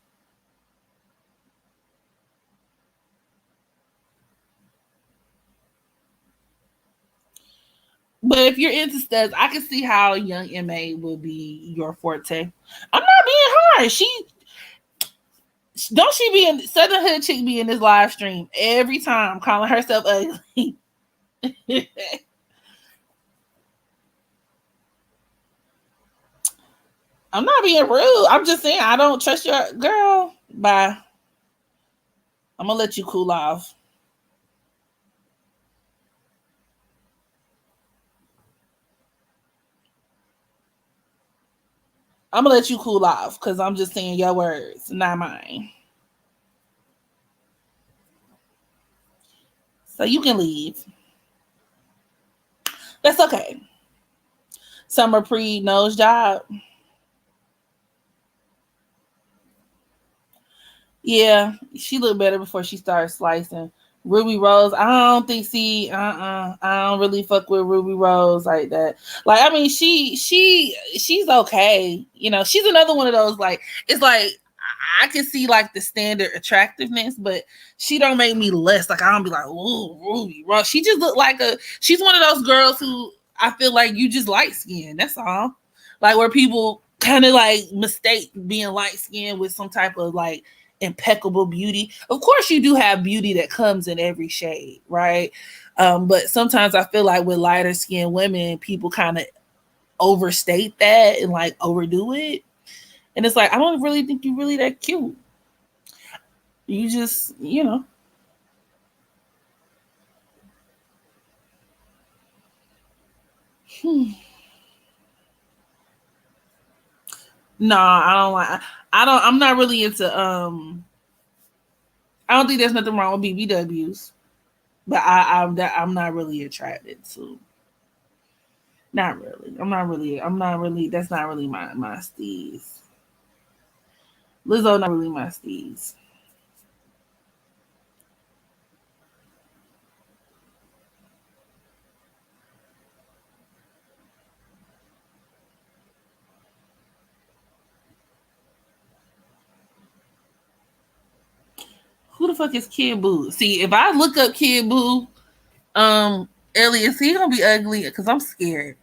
But if you're into studs, I can see how young Ma will be your forte. I'm not being hard. Don't she be in Southern Hood chick be in this live stream every time calling herself ugly. I'm not being rude. I'm just saying I don't trust your girl. Bye. I'm gonna let you cool off. I'm gonna let you cool off because I'm just saying your words, not mine. So you can leave. That's okay. Summer Pre nose job. Yeah, she looked better before she started slicing. Ruby Rose, I don't think I don't really fuck with Ruby Rose like that. Like, I mean, she's okay. You know, she's another one of those, like, it's like I can see like the standard attractiveness, but she don't make me less. Like, I don't be like, ooh, Ruby Rose. She just look like she's one of those girls who I feel like you just light skin. That's all. Like, where people kind of like mistake being light skinned with some type of like impeccable beauty. Of course, you do have beauty that comes in every shade, right? But sometimes I feel like with lighter skinned women, people kind of overstate that and like overdo it. And it's like, I don't really think you're really that cute. You just, you know. Hmm. No, I don't like. I'm not really into. I don't think there's nothing wrong with BBWs, but I'm not really attracted to. Not really. I'm not really. I'm not really. That's not really my steez. Lizzo not really my steez. Who the fuck is Kid Boo? See, if I look up Kid Boo, Ellie, is he gonna be ugly? Because I'm scared.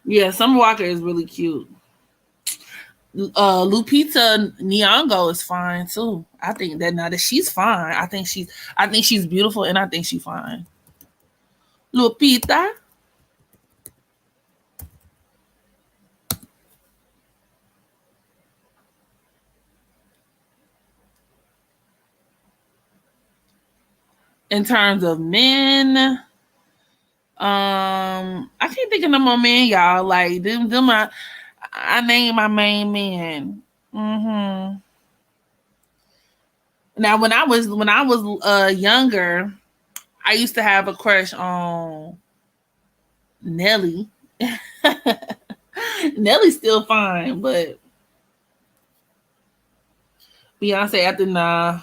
Yeah, Summer Walker is really cute. Lupita Nyong'o is fine too. I think that now that she's fine, I think she's beautiful and I think she's fine. Lupita, in terms of men, I can't think of no more men, y'all. Like them I name my main man. Hmm. Now when I was younger, I used to have a crush on Nelly. Nelly's still fine, but Beyonce after nah,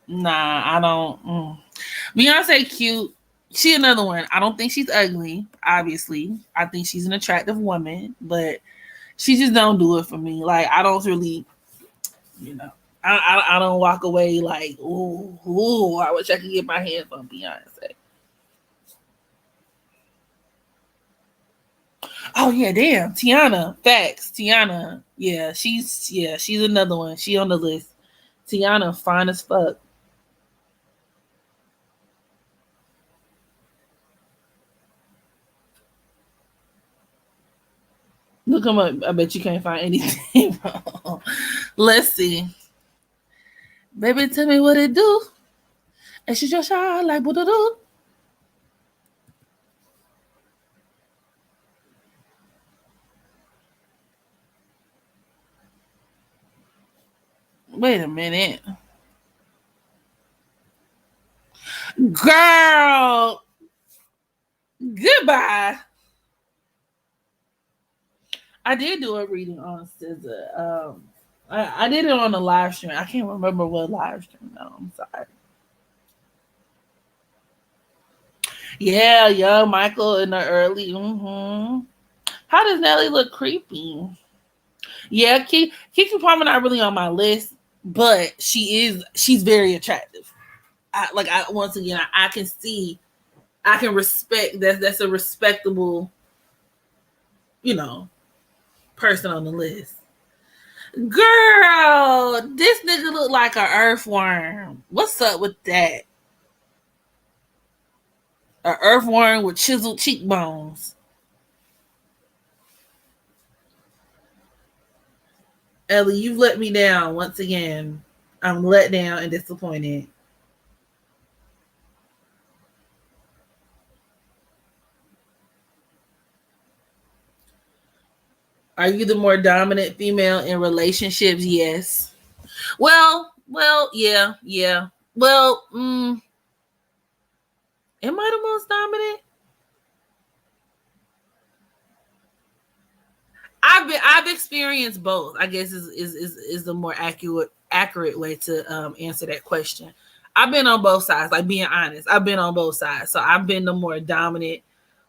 I don't. Beyonce cute. She another one. I don't think she's ugly. Obviously, I think she's an attractive woman, but she just don't do it for me. Like, I don't really, you know, I don't walk away like, ooh, I wish I could get my hands on Beyonce. Oh yeah, damn, Tiana. Facts, Tiana. Yeah, she's another one. She on the list. Tiana, fine as fuck. Look him up. I bet you can't find anything wrong. Let's see. Baby, tell me what it do. And she just shine like what do. Wait a minute. Girl, goodbye. I did do a reading on SZA. I did it on a live stream. I can't remember what live stream though. I'm sorry. Yeah, young Michael in the early. How does Nelly look creepy? Yeah, Kiki Palmer not really on my list, but she's very attractive. Once again, I can see, I can respect that. That's a respectable, you know, person on the list. Girl, this nigga look like an earthworm. What's up with that? An earthworm with chiseled cheekbones. Ellie, you've let me down once again. I'm let down and disappointed. Are you the more dominant female in relationships? Yes. Well, yeah. Well, Am I the most dominant? I've experienced both. I guess is the more accurate way to answer that question. I've been on both sides. Like being honest, I've been on both sides. So I've been the more dominant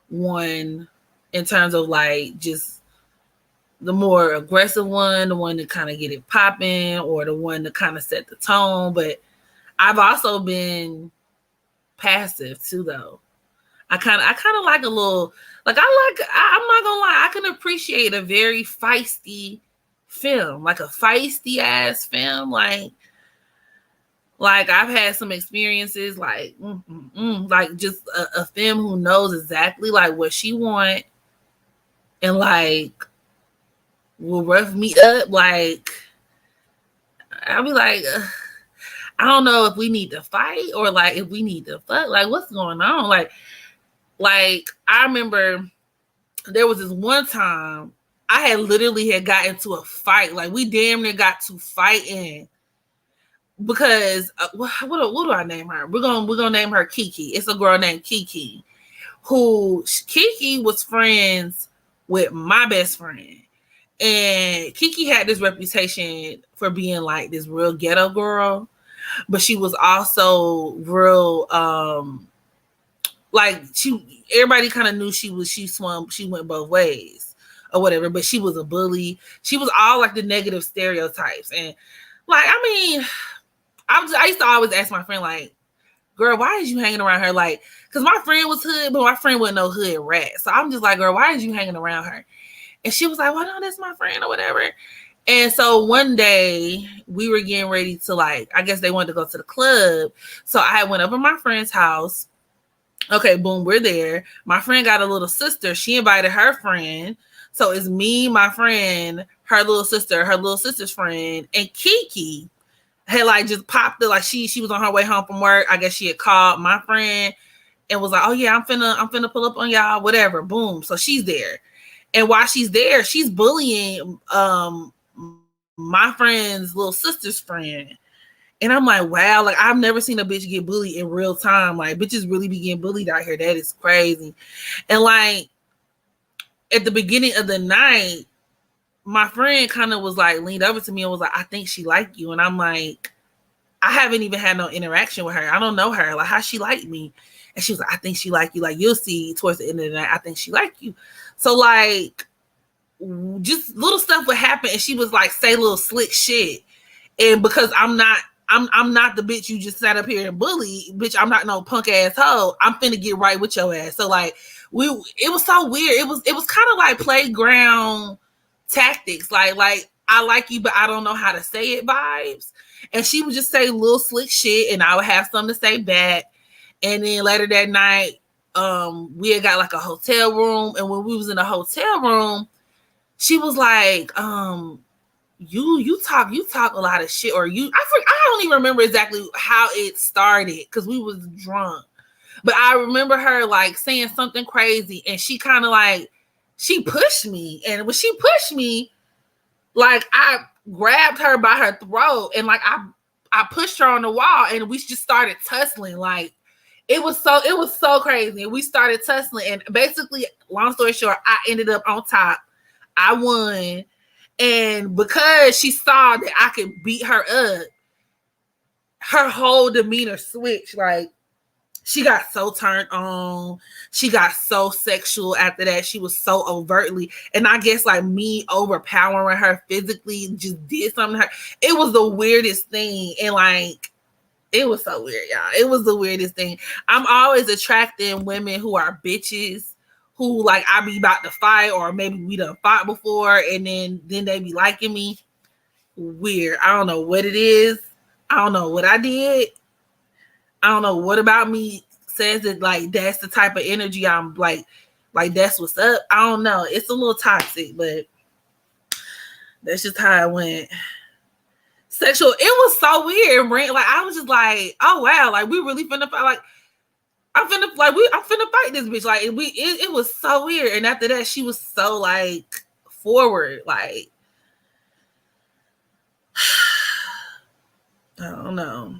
one in terms of like just the more aggressive one, the one to kind of get it popping, or the one to kind of set the tone. But I've also been passive too, though. I kind of like a little like I'm not gonna lie, I can appreciate a very feisty film, like a feisty ass film, like I've had some experiences like just a film who knows exactly like what she want and like will rough me up. Like I'll be like, I don't know if we need to fight or like if we need to fuck. Like what's going on? Like I remember there was this one time I had literally had got into a fight. Like we damn near got to fighting because what do I name her? We're gonna name her Kiki. It's a girl named Kiki who Kiki was friends with my best friend. And Kiki had this reputation for being like this real ghetto girl, but she was also real like everybody kind of knew she went both ways or whatever, but she was a bully. She was all like the negative stereotypes. And like I mean, I used to always ask my friend like, girl, why is you hanging around her? Like, because my friend was hood, but my friend wasn't no hood rat. So I'm just like, girl, why is you hanging around her? And she was like, well, no, that's my friend or whatever. And so one day we were getting ready to like, I guess they wanted to go to the club. So I went up in my friend's house. Okay, boom, we're there. My friend got a little sister. She invited her friend. So it's me, my friend, her little sister's friend, and Kiki had like just popped it. Like she was on her way home from work. I guess she had called my friend and was like, oh yeah, I'm finna pull up on y'all, whatever. Boom. So she's there. And while she's there, she's bullying my friend's little sister's friend. And I'm like, wow, like I've never seen a bitch get bullied in real time. Like bitches really be getting bullied out here. That is crazy. And like at the beginning of the night, my friend kind of was like leaned over to me and was like, I think she like you. And I'm like, I haven't even had no interaction with her. I don't know her. Like how she like me. And she was like, I think she like you. Like you'll see towards the end of the night, I think she like you. So like just little stuff would happen and she was like say little slick shit. And because I'm not the bitch you just sat up here and bully, bitch. I'm not no punk ass hoe. I'm finna get right with your ass. So like it was so weird. It was kind of like playground tactics. Like I like you, but I don't know how to say it vibes. And she would just say little slick shit, and I would have something to say back. And then later that night, we had got like a hotel room, and when we was in the hotel room, she was like, you talk a lot of shit, or I don't even remember exactly how it started because we was drunk, but I remember her like saying something crazy, and she kind of like she pushed me, and when she pushed me, like I grabbed her by her throat, and like I pushed her on the wall, and we just started tussling. Like it was so crazy. We started tussling, and basically, long story short, I ended up on top. I won. And because she saw that I could beat her up, her whole demeanor switched. Like she got so turned on. She got so sexual after that. She was so overtly. And I guess like me overpowering her physically just did something to her. It was the weirdest thing. And like it was so weird, y'all. It was the weirdest thing. I'm always attracting women who are bitches, who like I be about to fight, or maybe we done fought before, and then they be liking me. Weird. I don't know what it is. I don't know what I did. I don't know what about me says that like that's the type of energy I'm like that's what's up. I don't know. It's a little toxic, but that's just how it went. Sexual. It was so weird. Like I was just like, oh wow, like we really finna fight. Like I'm finna fight this bitch. Like it was so weird. And after that, she was so like forward. Like I don't know.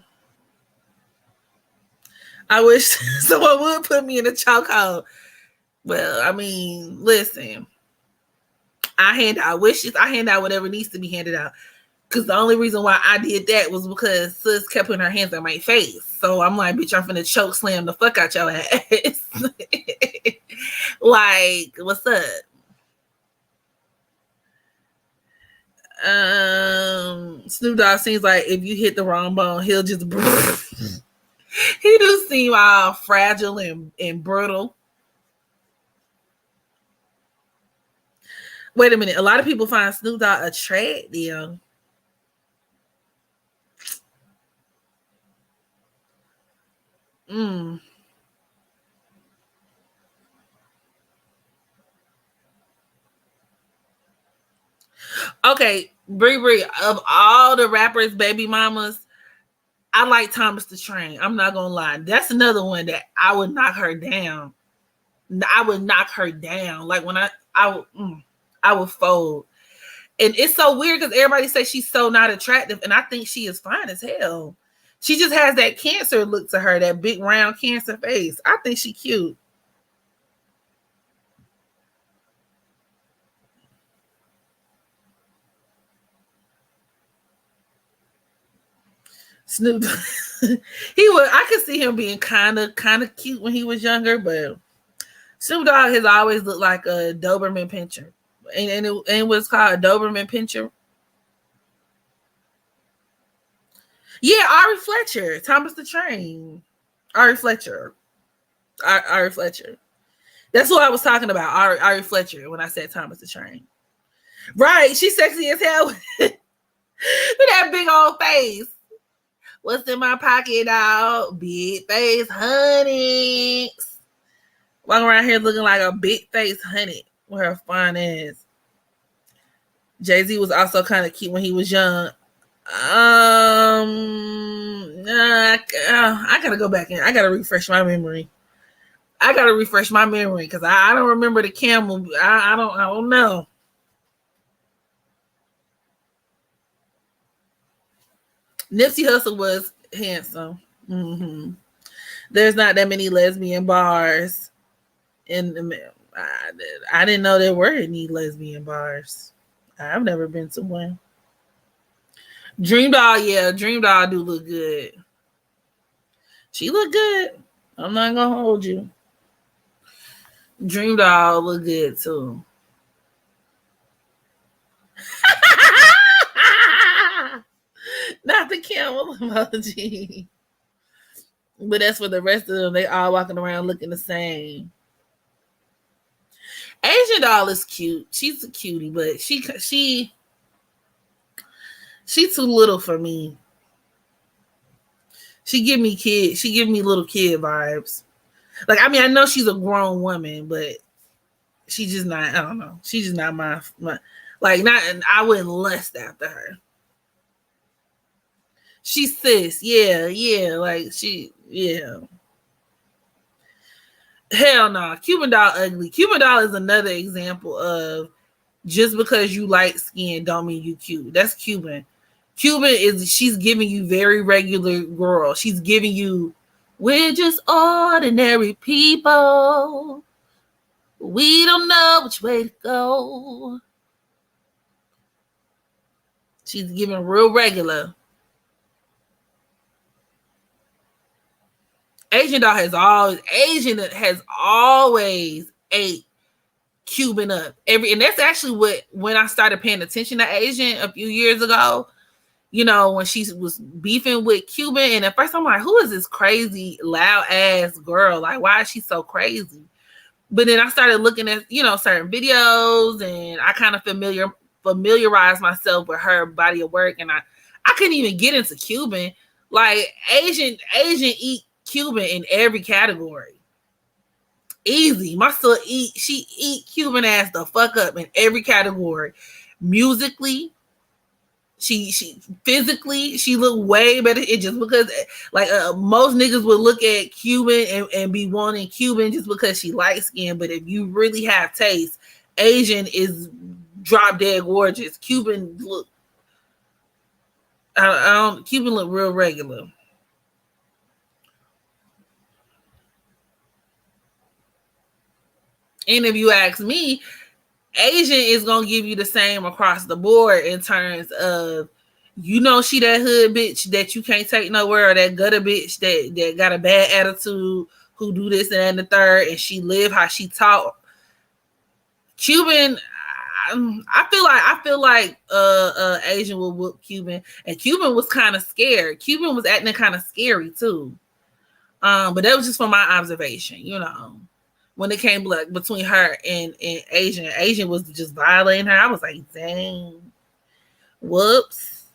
I wish someone would put me in a chokehold. Well, I mean, listen, I hand out wishes. I hand out whatever needs to be handed out. Because the only reason why I did that was because sis kept putting her hands on my face. So I'm like, bitch, I'm finna choke slam the fuck out your ass. Like, what's up? Snoop Dogg seems like if you hit the wrong bone, he'll just he do seem all fragile and brittle. Wait a minute. A lot of people find Snoop Dogg attractive. Mm. Okay, Bree, of all the rappers, baby mamas, I like Thomas the Train. I'm not gonna lie. That's another one that I would knock her down. I would knock her down. Like when I would fold. And it's so weird because everybody says she's so not attractive, and I think she is fine as hell. She just has that cancer look to her, that big round cancer face. I think she cute. Snoop, he was. I could see him being kind of cute when he was younger, but Snoop Dogg has always looked like a Doberman Pinscher, and what's called a Doberman Pinscher. Yeah, Ari Fletcher, Thomas the Train, Ari Fletcher, Ari Fletcher. That's what I was talking about, Ari Fletcher, when I said Thomas the Train. Right, she's sexy as hell with that big old face. What's in my pocket, dog? Big face honey. Walking around here looking like a big face honey with her fine ass. Jay-Z was also kind of cute when he was young. I gotta go back in. I gotta refresh my memory. Because I don't remember the camel. I don't know. Nipsey Hussle was handsome. Mm-hmm. There's not that many lesbian bars in the. I didn't know there were any lesbian bars. I've never been to one. Dream Doll, yeah, Dream Doll do look good. She look good. I'm not gonna hold you. Dream Doll look good too. Not the camel emoji. But that's for the rest of them. They all walking around looking the same. Asian Doll is cute. She's a cutie, but she's too little for me. She give me little kid vibes. Like, I mean, I know she's a grown woman, but she's just not. I don't know. She's just not my like. Not. I wouldn't lust after her. She's cis. Yeah. Like yeah. Hell no. Cuban Doll ugly. Cuban Doll is another example of just because you light skin don't mean you cute. That's Cuban. She's giving you very regular girl. She's giving you, we're just ordinary people. We don't know which way to go. She's giving real regular. Asian has always ate Cuban up. And that's actually when I started paying attention to Asian a few years ago. You know, when she was beefing with Cuban, and at first I'm like, who is this crazy loud ass girl? Like, why is she so crazy? But then I started looking at, certain videos, and I kind of familiarized myself with her body of work, and I couldn't even get into Cuban. Like, Asian eat Cuban in every category. Easy. My son she eat Cuban ass the fuck up in every category. Musically, she physically, she looked way better. It just because most niggas would look at Cuban and be wanting Cuban just because she light skin. But if you really have taste, Asian is drop dead gorgeous. Cuban look, Cuban look real regular. And if you ask me, Asian is gonna give you the same across the board in terms of, she that hood bitch that you can't take nowhere, or that gutter bitch that got a bad attitude, who do this and that and the third, and she live how she talk. Cuban, I feel like Asian will whoop Cuban, and Cuban was kind of scared. Cuban was acting kind of scary too. But that was just from my observation, when it came like between her and Asian. Asian was just violating her. I was like, dang, whoops.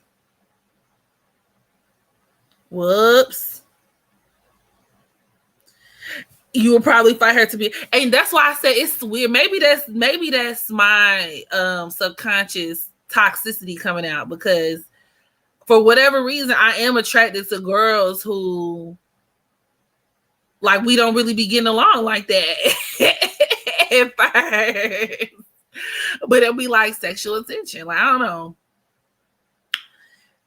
You would probably fight her to be, and that's why I said it's weird. Maybe that's my subconscious toxicity coming out, because for whatever reason I am attracted to girls who, like, we don't really be getting along like that at first. But it'll be like sexual attention. Like, I don't know.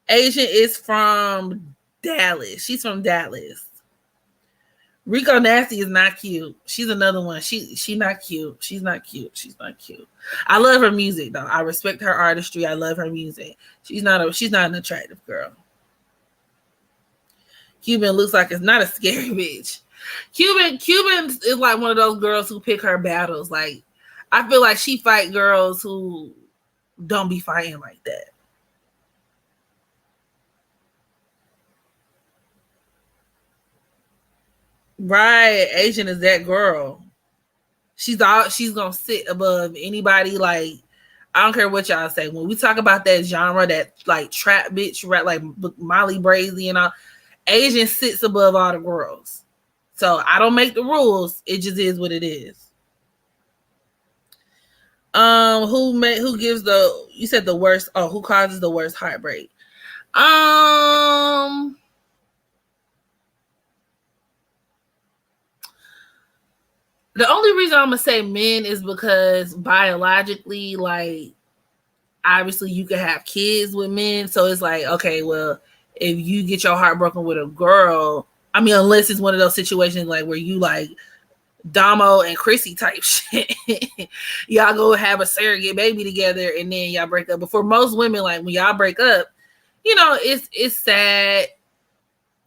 Asian is from Dallas. She's from Dallas. Rico Nasty is not cute. She's another one. She not cute. She's not cute. She's not cute. I love her music though. I respect her artistry. I love her music. She's not an attractive girl. Cuban looks like it's not a scary bitch. Cuban is like one of those girls who pick her battles. Like, I feel like she fight girls who don't be fighting like that. Right. Asian is that girl. She's gonna sit above anybody. Like, I don't care what y'all say. When we talk about that genre, that like trap bitch, right, like Molly Brazy and all, Asian sits above all the girls. So I don't make the rules. It just is what it is. Who gives you said the worst? Oh, who causes the worst heartbreak? The only reason I'm gonna say men is because biologically, like, obviously you can have kids with men, so it's like, okay, well, if you get your heart broken with a girl, I mean, unless it's one of those situations like where you like Damo and Chrissy type shit, y'all go have a surrogate baby together and then y'all break up. But for most women, like, when y'all break up, it's sad.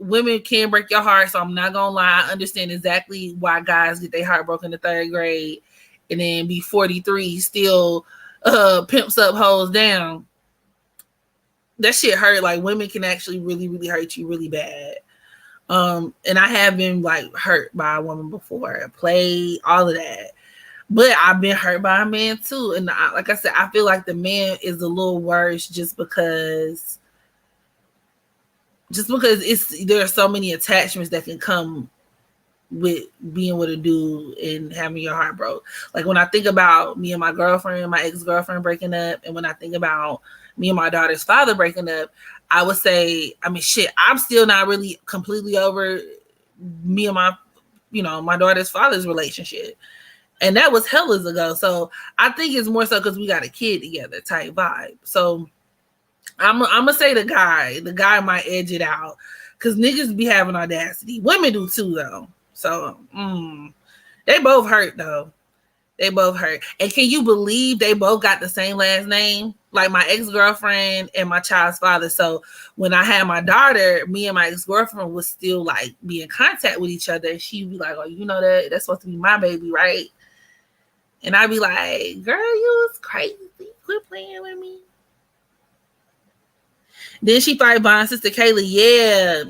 Women can break your heart, so I'm not gonna lie. I understand exactly why guys get their heart broken in 3rd grade and then be 43 still pimps up, hoes down. That shit hurt. Like, women can actually really, really hurt you really bad. And I have been like hurt by a woman before, played all of that. But I've been hurt by a man too. And like I said, I feel like the man is a little worse just because there are so many attachments that can come with being with a dude and having your heart broke. Like, when I think about me and my ex-girlfriend breaking up, and when I think about me and my daughter's father breaking up, I would say, I mean, shit, I'm still not really completely over me and my daughter's father's relationship. And that was hellas ago. So I think it's more so because we got a kid together type vibe. So I'm gonna say the guy might edge it out, because niggas be having audacity. Women do too though. So they both hurt though. They both hurt. And can you believe they both got the same last name? Like, my ex-girlfriend and my child's father. So when I had my daughter, me and my ex-girlfriend would still like be in contact with each other. She'd be like, oh, you know that's supposed to be my baby, right? And I'd be like, girl, you was crazy. Quit playing with me. Then she fight Von's sister Kayla. Yeah.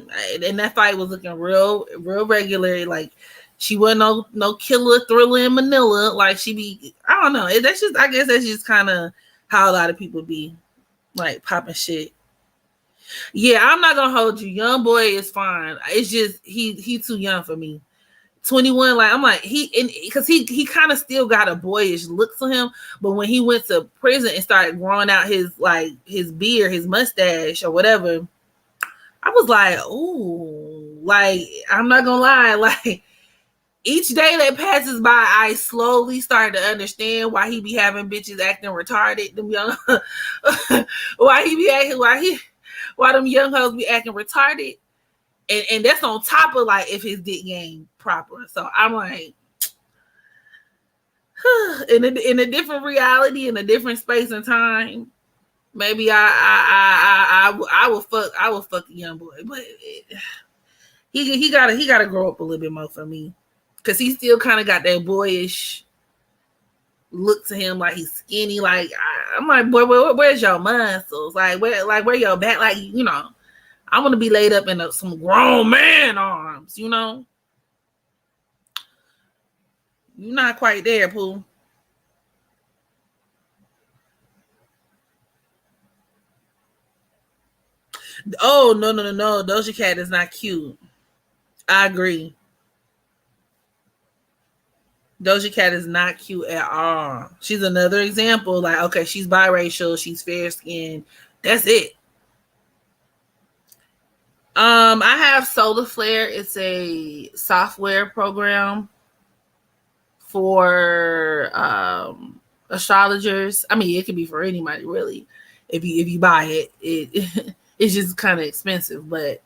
And that fight was looking real regular. Like, she wasn't no killer thriller in Manila. Like, she be, I don't know. I guess that's just kind of how a lot of people be, like, popping shit. Yeah, I'm not gonna hold you. Young boy is fine. It's just he too young for me. 21, like, I'm like, because he kind of still got a boyish look to him, but when he went to prison and started growing out his beard, his mustache or whatever, I was like, ooh, like, I'm not gonna lie, like, each day that passes by, I slowly start to understand why he be having bitches acting retarded. Them young, why them young hoes be acting retarded. And that's on top of, like, if his dick game proper. So I'm like, in a different reality, in a different space and time, maybe I will fuck the young boy, but he gotta grow up a little bit more for me, because he still kind of got that boyish look to him, like he's skinny. Like I'm like, boy, where's your muscles? Where your back? Like, I want to be laid up in some grown man arms. You're not quite there, Pooh. Oh, no, no, no, no. Doja Cat is not cute. I agree. Doja Cat is not cute at all. She's another example. Like, okay, she's biracial, she's fair skinned. That's it. I have Solar Flare. It's a software program for astrologers. I mean, it could be for anybody really. If you buy it it's just kind of expensive, but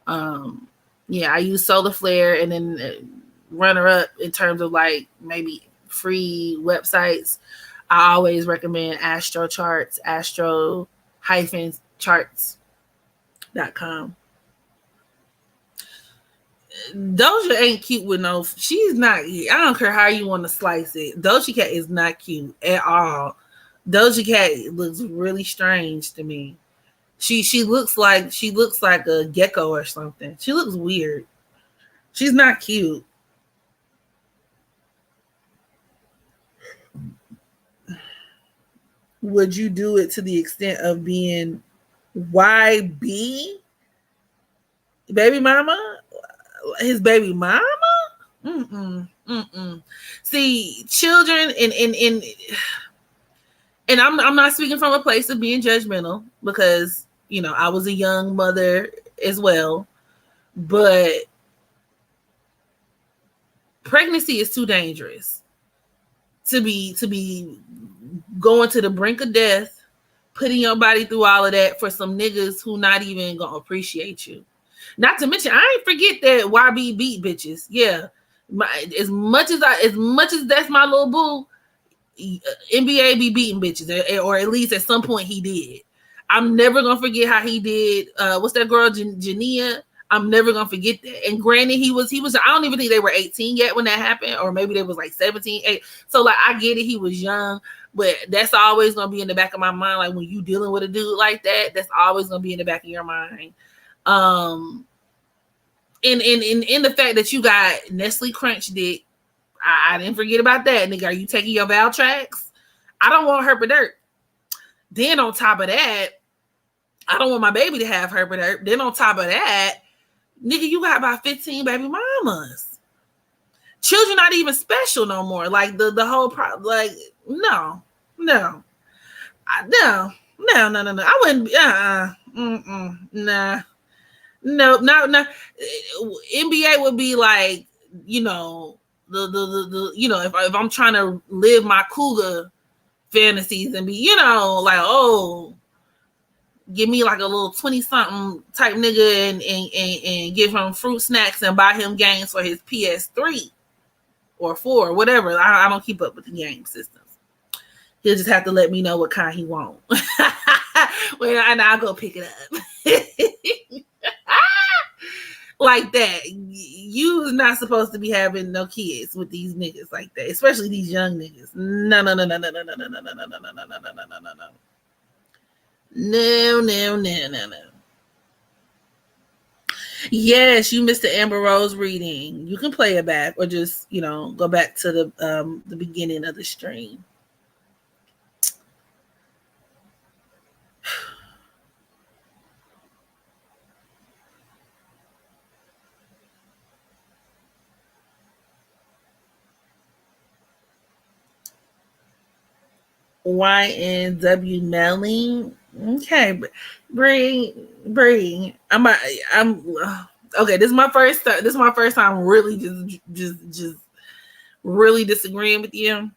yeah, I use Solar Flare, and then runner up in terms of like maybe free websites. I always recommend Astro Charts, Astro charts.com. Doja ain't cute with no. She's not. I don't care how you want to slice it. Doja Cat is not cute at all. Doja Cat looks really strange to me. She looks like a gecko or something. She looks weird. She's not cute. Would you do it to the extent of being YB baby mama? His baby mama? Mm-mm. Mm-mm. See, children and I'm not speaking from a place of being judgmental, because I was a young mother as well, but pregnancy is too dangerous to be going to the brink of death, putting your body through all of that for some niggas who not even gonna appreciate you. Not to mention, I ain't forget that YB beat bitches. Yeah, as much as that's my little boo, NBA be beating bitches, or at least at some point he did. I'm never gonna forget how he did. What's that girl, Jania? I'm never gonna forget that. And granted, he was. I don't even think they were 18 yet when that happened, or maybe they was like 17, 8. So like, I get it, he was young, but that's always gonna be in the back of my mind. Like, when you dealing with a dude like that, that's always gonna be in the back of your mind. Um, in the fact that you got Nestle Crunch dick, I didn't forget about that. Nigga, are you taking your Valtrax? I don't want herpes. Then on top of that, I don't want my baby to have herpes. Then on top of that, nigga, you got about 15 baby mamas. Children not even special no more. Like the whole like, no, no, no, no, no, no, no. I wouldn't. Nah, no, no. NBA would be like, if I'm trying to live my cougar fantasies and be, like, oh, give me like a little 20 something type nigga, and give him fruit snacks and buy him games for his PS3 or 4, whatever. I don't keep up with the game systems. He'll just have to let me know what kind he want. And I'll go pick it up. Like that. You not supposed to be having no kids with these niggas like that, especially these young niggas. No, no, no, no, no, no, no, no, no, no, no, no, no, no, no, no, no, no, no. No, no, no, no, no. Yes, you missed the Amber Rose reading. You can play it back, or just go back to the beginning of the stream. YNW mailing. Okay, bring. I'm okay. This is my first. This is my first time really just really disagreeing with you.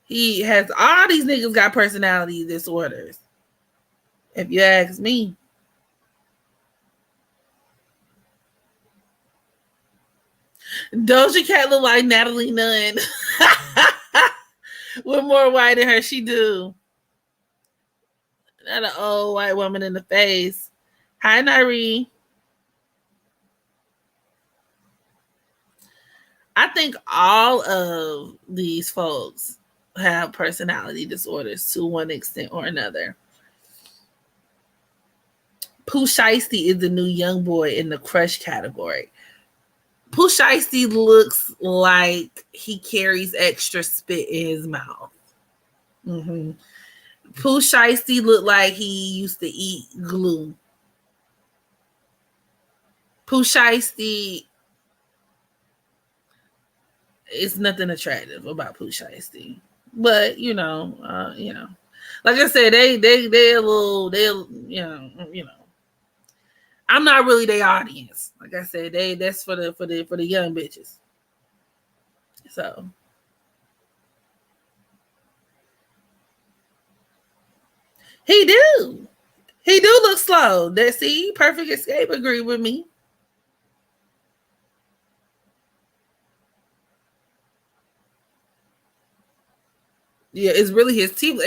He has all these niggas got personality disorders. If you ask me. Doja Cat look like Natalie Nunn. With more white in her, she do. Not an old white woman in the face. Hi, Nari. I think all of these folks have personality disorders to one extent or another. Pooh Shiesty is the new young boy in the crush category. Pooh Shiesty looks like he carries extra spit in his mouth. Mm-hmm. Pooh Shiesty looked like he used to eat glue. Pooh Shiesty, it's nothing attractive about Pooh Shiesty. But like I said, they a little you know. I'm not really their audience. Like I said, that's for the young bitches. So he do. He do look slow. That see, Perfect Escape agree with me. Yeah, it's really his teeth.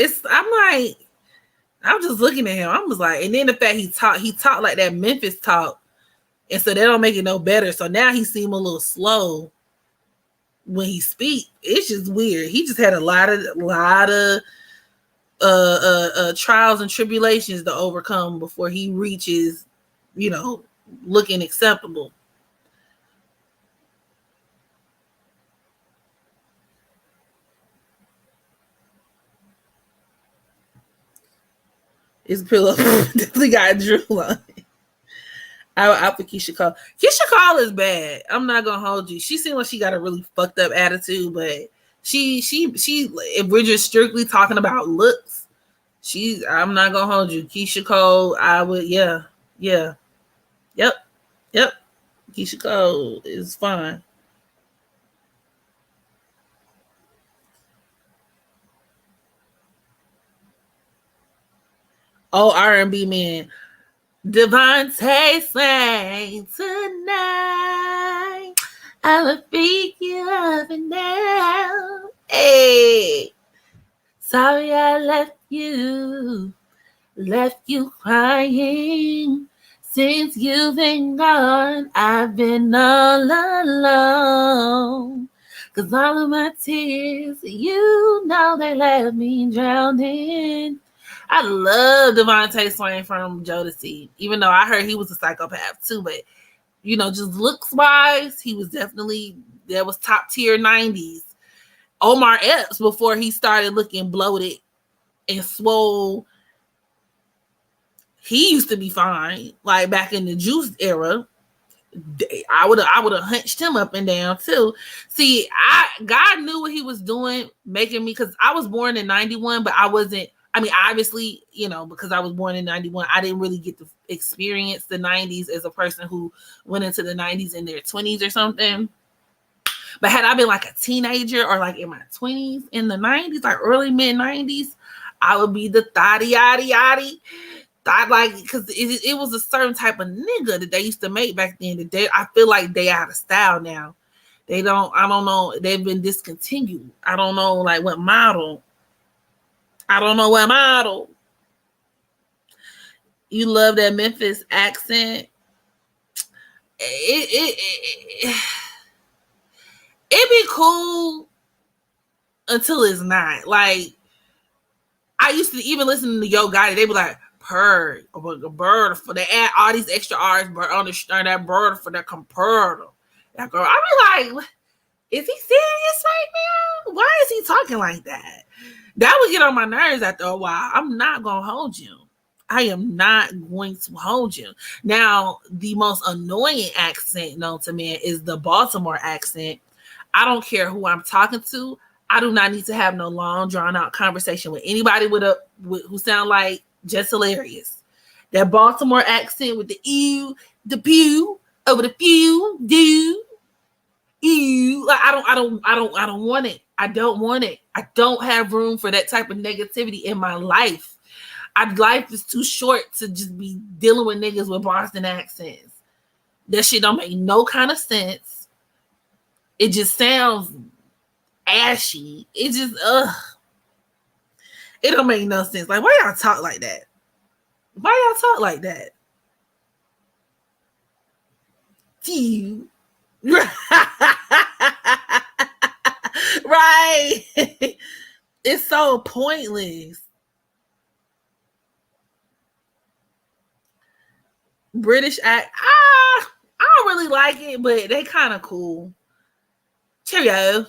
I'm just looking at him. I was like, and then the fact he talked like that Memphis talk, and so that don't make it no better. So now he seem a little slow when he speak. It's just weird. He just had a lot of trials and tribulations to overcome before he reaches, looking acceptable. His pillow definitely got drool on it. I for Keisha Cole. Keisha Cole is bad. I'm not gonna hold you. She seems like she got a really fucked up attitude, but she if we're just strictly talking about looks, I'm not gonna hold you. Keisha Cole, I would yeah. Yep. Keisha Cole is fine. Oh, R&B man. Devontae sang tonight. I'ma freak you up and down. Hey, sorry I left you crying. Since you've been gone, I've been all alone. Cause all of my tears, they left me drowning. I love Devontae Swain from Jodeci, even though I heard he was a psychopath too. But just looks wise, he was definitely that was top tier 90s. Omar Epps before he started looking bloated and swole. He used to be fine, like back in the Juice era. I would have hunched him up and down too. See, God knew what he was doing, making me, because I was born in 91, but I wasn't. I mean, obviously, because I was born in 91, I didn't really get to experience the 90s as a person who went into the 90s in their 20s or something. But had I been like a teenager or like in my 20s in the 90s, like early mid 90s, I would be the thotty yaddy yaddy. Thought like, because it was a certain type of nigga that they used to make back then. I feel like they out of style now. I don't know. They've been discontinued. I don't know like what model. I don't know what model. You love that Memphis accent. It'd be cool until it's not. Like, I used to even listen to Yo Gotti. They be like, purr, a bird, for they add all these extra R's on that bird for that compurr. That girl, I be like, is he serious right now? Why is he talking like that? That would get on my nerves after a while. I'm not gonna hold you. I am not going to hold you. Now, the most annoying accent known to me is the Baltimore accent. I don't care who I'm talking to. I do not need to have no long, drawn out conversation with anybody who sound like just hilarious. That Baltimore accent with the ew, the pew, over the few, do, ew. Like I don't want it. I don't want it. I don't have room for that type of negativity in my life. Life is too short to just be dealing with niggas with Boston accents. That shit don't make no kind of sense. It just sounds ashy. It just it don't make no sense. Like, why y'all talk like that? Why y'all talk like that? You. Right. It's so pointless. British act. I don't really like it, but they kind of cool. Cheerio.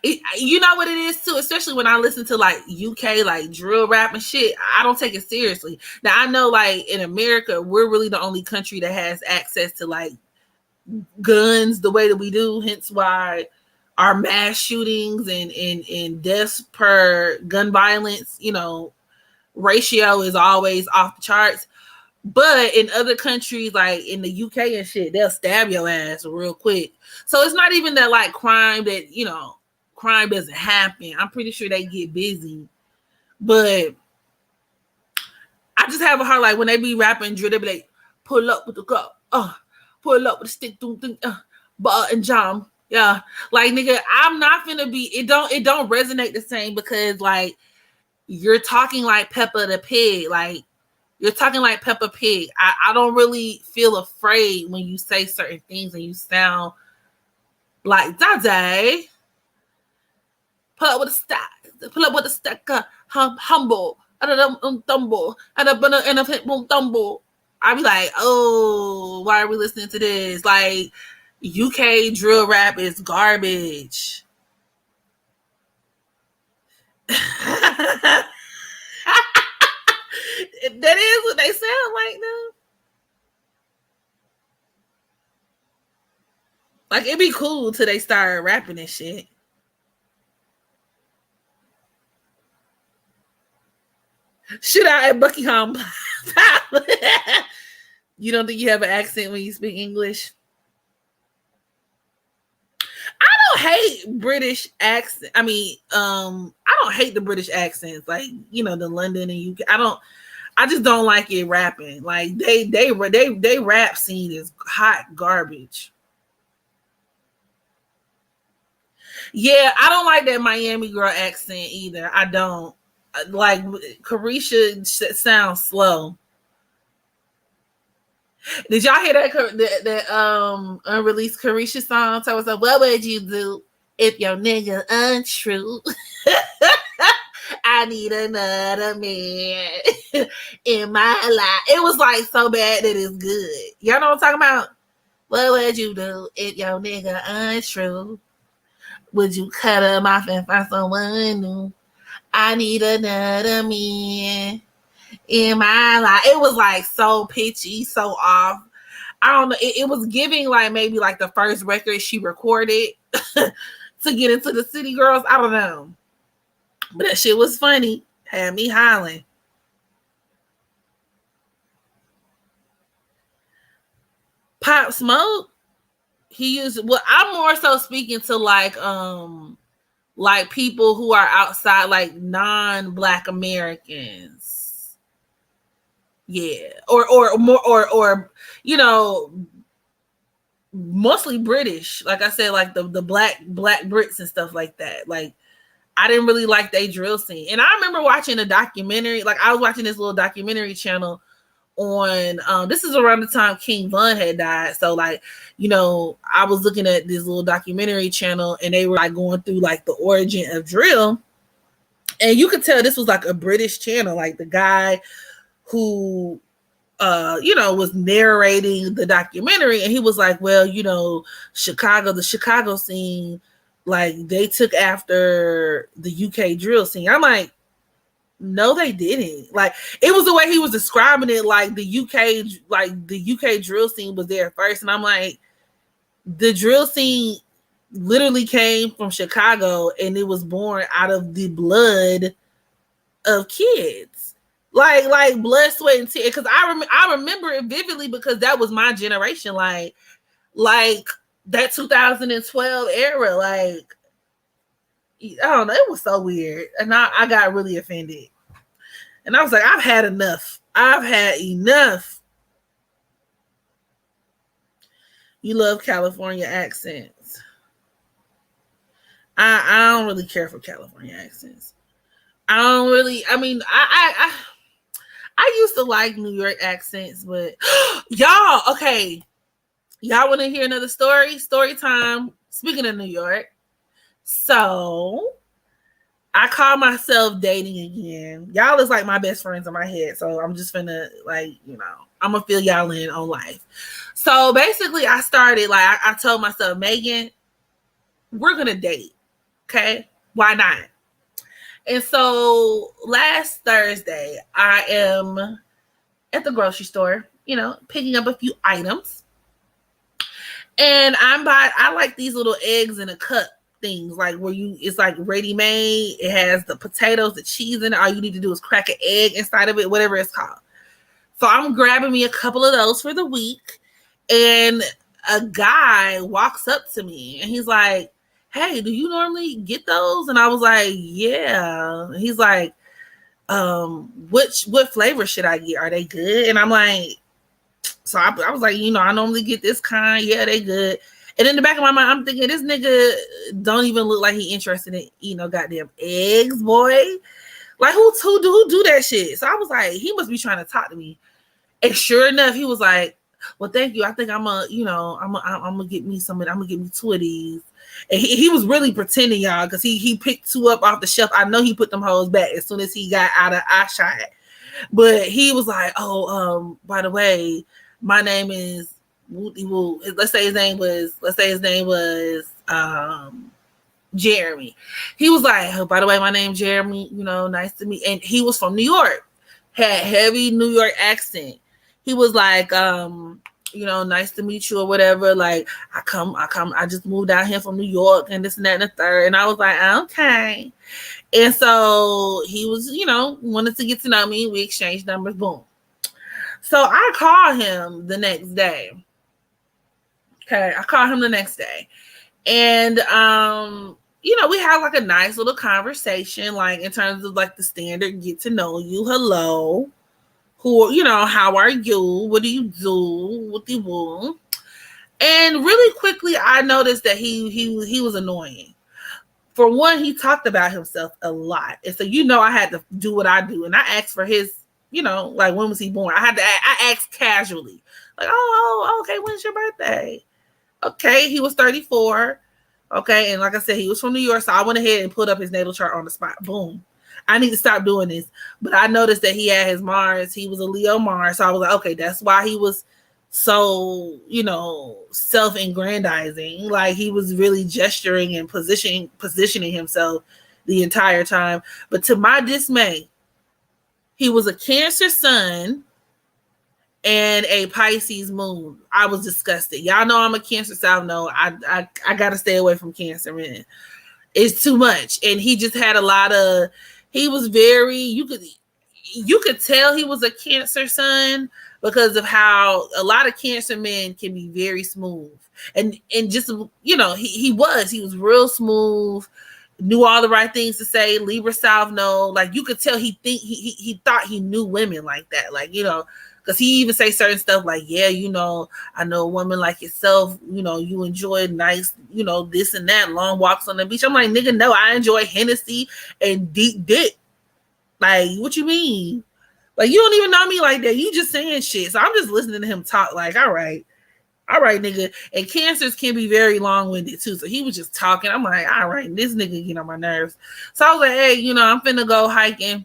You know what it is too, especially when I listen to like UK like drill rap and shit. I don't take it seriously. Now I know like in America, we're really the only country that has access to like guns the way that we do. Hence why our mass shootings and deaths per gun violence, ratio is always off the charts. But in other countries, like in the UK and shit, they'll stab your ass real quick. So it's not even that like crime doesn't happen. I'm pretty sure they get busy. But I just have a heart like when they be rapping drill, they be like, pull up with the cup, pull up with the stick, but and jump. Yeah. Like nigga, I'm not gonna be it don't resonate the same because like you're talking like Peppa the Pig. Like you're talking like Peppa Pig. I don't really feel afraid when you say certain things and you sound like Daddy. Pull up with a stack. Pull up with a stack. Humble. Tumble. And a tumble. I be like, oh, why are we listening to this? Like, UK drill rap is garbage. That is what they sound like now. Like it'd be cool till they start rapping and shit. Shoot out at Buckingham. You don't think you have an accent when you speak English? I don't hate British accent. I mean, I don't hate the British accents, like the London and UK. I just don't like it rapping. Like they rap scene is hot garbage. Yeah, I don't like that Miami girl accent either. I don't like Carisha sounds slow. Did y'all hear that unreleased Carisha song? Tell us what would you do if your nigga untrue? I need another man in my life. It was like so bad that it's good. Y'all know what I'm talking about? What would you do if your nigga untrue? Would you cut him off and find someone new? I need another man in my life. It was like so pitchy, so off. I don't know. It was giving like maybe like the first record she recorded to get into the City Girls. I don't know. But that shit was funny. Had me hollering. Pop Smoke, he used I'm more so speaking to like people who are outside, like non-Black Americans. Yeah. Or more or mostly British. Like I said, like the black Brits and stuff like that. Like I didn't really like they drill scene. And I remember watching a documentary, like I was watching this little documentary channel on this is around the time King Von had died. So like, I was looking at this little documentary channel and they were like going through like the origin of drill. And you could tell this was like a British channel. Like the guy who was narrating the documentary and he was like, well, the Chicago scene, like they took after the UK drill scene. I'm like, no, they didn't. Like it was the way he was describing it, like the UK drill scene was there first. And I'm like, the drill scene literally came from Chicago and it was born out of the blood of kids. Like blood, sweat, and tears. Because I remember it vividly because that was my generation. Like that 2012 era. Like I don't know, it was so weird, and I got really offended. And I was like, I've had enough. I've had enough. You love California accents. I don't really care for California accents. I don't really. I mean, I used to like New York accents, but y'all, okay, y'all want to hear another story? Story time. Speaking of New York, so I call myself dating again. Y'all is like my best friends in my head, so I'm just finna I'm gonna fill y'all in on life. So basically, I started I told myself, Megan, we're gonna date, okay? Why not? And so last Thursday, I am at the grocery store, picking up a few items. And I like these little eggs in a cup things, like it's like ready made. It has the potatoes, the cheese in it. All you need to do is crack an egg inside of it, whatever it's called. So I'm grabbing me a couple of those for the week. And a guy walks up to me and he's like, hey, do you normally get those? And I was like, yeah. And he's like, what flavor should I get? Are they good? And I'm like, so I was like, I normally get this kind. Yeah, they good. And in the back of my mind, I'm thinking, this nigga don't even look like he interested in eating no goddamn eggs, boy. Like, who do that shit? So I was like, he must be trying to talk to me. And sure enough, he was like, well, thank you. I think I'm gonna get me some of I'm gonna get me 2 of these. And he was really pretending, y'all, because he picked 2 up off the shelf. I know he put them hoes back as soon as he got out of eye shot. But he was like, oh, by the way, my name is let's say his name was Jeremy. He was like, oh, by the way, my name's Jeremy, nice to meet. And he was from New York, had heavy New York accent. He was like, nice to meet you or whatever. Like, I just moved out here from New York and this and that and the third. And I was like, okay. And so he was, wanted to get to know me. We exchanged numbers, boom. So I called him the next day. Okay, I called him the next day. And, we had like a nice little conversation, like in terms of like the standard get to know you. Hello. How are you? What do you do? What do you do? And really quickly, I noticed that he was annoying. For one, he talked about himself a lot. And so, I had to do what I do. And I asked for his, like, when was he born? I asked casually, like, oh, okay, when's your birthday? Okay, he was 34. Okay, and like I said, he was from New York. So I went ahead and put up his natal chart on the spot. Boom. I need to stop doing this. But I noticed that he had his Mars. He was a Leo Mars. So I was like, okay, that's why he was so, self-aggrandizing. Like, he was really gesturing and positioning himself the entire time. But to my dismay, he was a Cancer sun and a Pisces moon. I was disgusted. Y'all know I'm a Cancer, so I know I gotta stay away from Cancer, man. It's too much. And he just had a lot of, he was very, you could tell he was a Cancer sun because of how a lot of Cancer men can be very smooth. And just, he was real smooth, knew all the right things to say. Libra South, no, like you could tell he thought he knew women like that. Like, because he even say certain stuff like, yeah, I know a woman like yourself, you enjoy nice, this and that, long walks on the beach. I'm like, nigga, no, I enjoy Hennessy and deep dick. Like, what you mean? Like, you don't even know me like that. You just saying shit. So I'm just listening to him talk like, all right, nigga. And Cancers can be very long-winded too. So he was just talking. I'm like, all right, this nigga get on my nerves. So I was like, hey, I'm finna go hiking.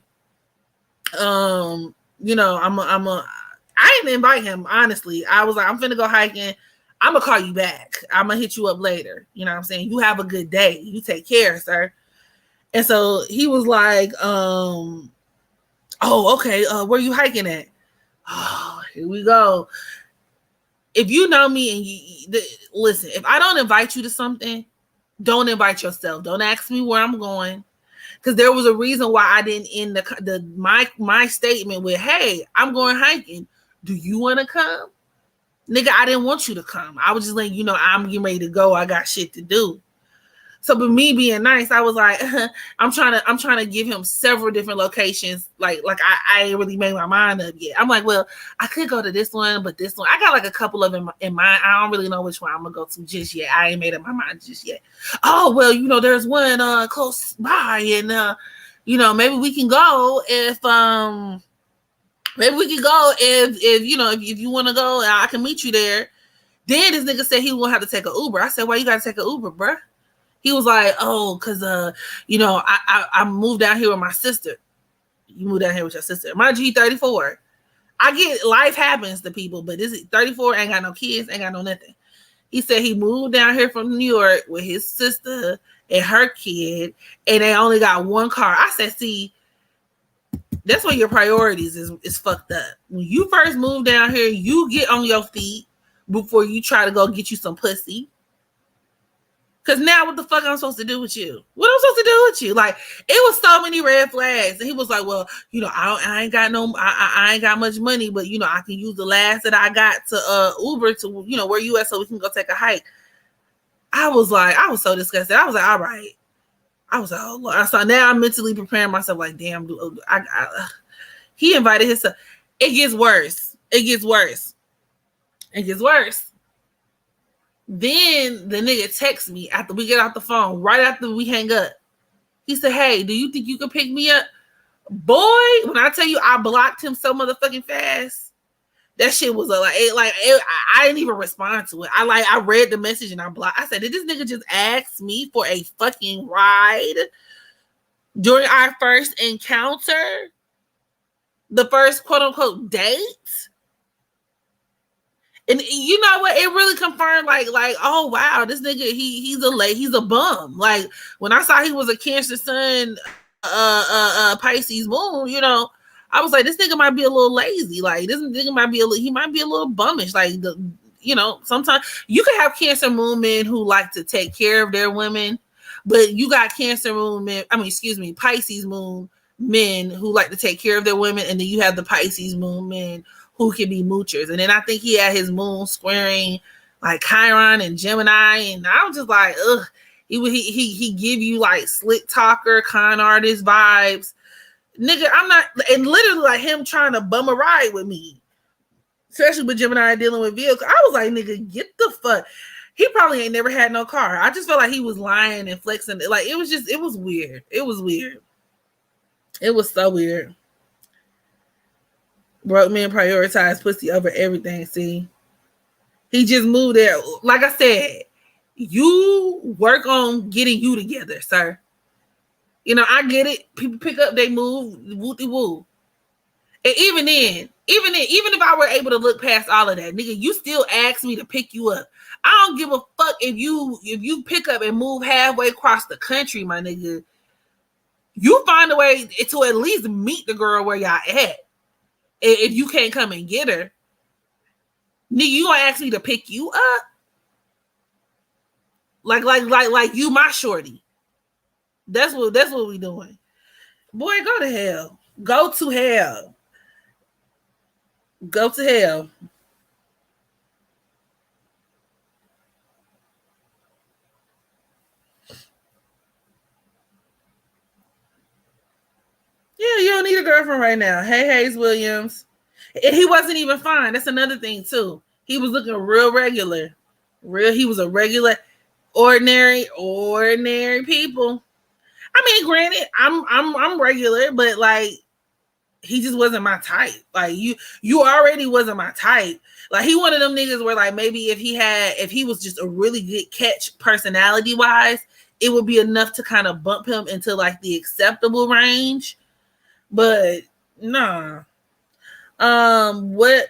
I didn't invite him, honestly. I was like, I'm finna go hiking. I'm gonna call you back. I'm gonna hit you up later. You know what I'm saying? You have a good day. You take care, sir. And so he was like, oh, okay. Where you hiking at? Oh, here we go. If you know me and listen, if I don't invite you to something, don't invite yourself. Don't ask me where I'm going. Because there was a reason why I didn't end my statement with, hey, I'm going hiking. Do you want to come? Nigga, I didn't want you to come. I was just letting you know I'm getting ready to go. I got shit to do. So, but me being nice, I was like, I'm trying to give him several different locations. Like I ain't really made my mind up yet. I'm like, well, I could go to this one, but this one, I got like a couple of them in mind. I don't really know which one I'm gonna go to just yet. I ain't made up my mind just yet. Oh well, there's one close by, and maybe we can go if if you want to go, I can meet you there. Then this nigga said he was gonna have to take an Uber. I said, why you gotta take an Uber, bruh? He was like, oh, because I moved down here with my sister. You moved down here with your sister. Mind you, he 34. I get life happens to people, but this is 34, ain't got no kids, ain't got no nothing. He said he moved down here from New York with his sister and her kid, and they only got one car. I said, see, that's where your priorities is fucked up. When you first move down here, you get on your feet before you try to go get you some pussy. Because now what the fuck I'm supposed to do with you? What I'm supposed to do with you? Like, it was so many red flags. And he was like, well, I ain't got I ain't got much money, but, I can use the last that I got to Uber to, where you at so we can go take a hike. I was so disgusted. I was like, all right. I was like, oh, Lord. So now I'm mentally preparing myself like, damn, dude, he invited himself. It gets worse. It gets worse. It gets worse. Then the nigga texts me after we get off the phone, right after we hang up. He said, hey, do you think you can pick me up? Boy, when I tell you I blocked him so motherfucking fast, that shit was I didn't even respond to it. I read the message and I blocked. I said, did this nigga just ask me for a fucking ride during our first encounter? The first quote unquote date? And you know what? It really confirmed, like, oh wow, this nigga, he's a bum. Like, when I saw he was a Cancer Sun, Pisces Moon, I was like, this nigga might be a little lazy. Like, this nigga might be a little bummish. Like, sometimes you can have Cancer Moon men who like to take care of their women, but you got Cancer Moon men. Pisces Moon men who like to take care of their women, and then you have the Pisces Moon men who can be moochers. And then I think he had his moon squaring like Chiron and Gemini, and I was just like, ugh. He give you like slick talker, con artist vibes. Nigga, I'm not, and literally like him trying to bum a ride with me, especially with Gemini dealing with vehicle. I was like, nigga, get the fuck. He probably ain't never had no car. I just felt like he was lying and flexing. Like, it was weird. It was weird. It was so weird. Broke men prioritize pussy over everything. See, he just moved there. Like I said, you work on getting you together, sir. I get it. People pick up, they move, wooty woo. And even if I were able to look past all of that, nigga, you still ask me to pick you up. I don't give a fuck if you pick up and move halfway across the country, my nigga. You find a way to at least meet the girl where y'all at. If you can't come and get her, nigga, you gonna ask me to pick you up? Like you my shorty. That's what we doing. Boy, go to hell. Go to hell. Go to hell. Yeah, you don't need a girlfriend right now. Hey, Hayes Williams. And he wasn't even fine. That's another thing, too. He was looking real regular. He was a regular, ordinary people. I mean, granted, I'm regular, but like, he just wasn't my type. Like, you already wasn't my type. Like, he one of them niggas where, like, maybe if he was just a really good catch personality wise, it would be enough to kind of bump him into like the acceptable range. But nah. What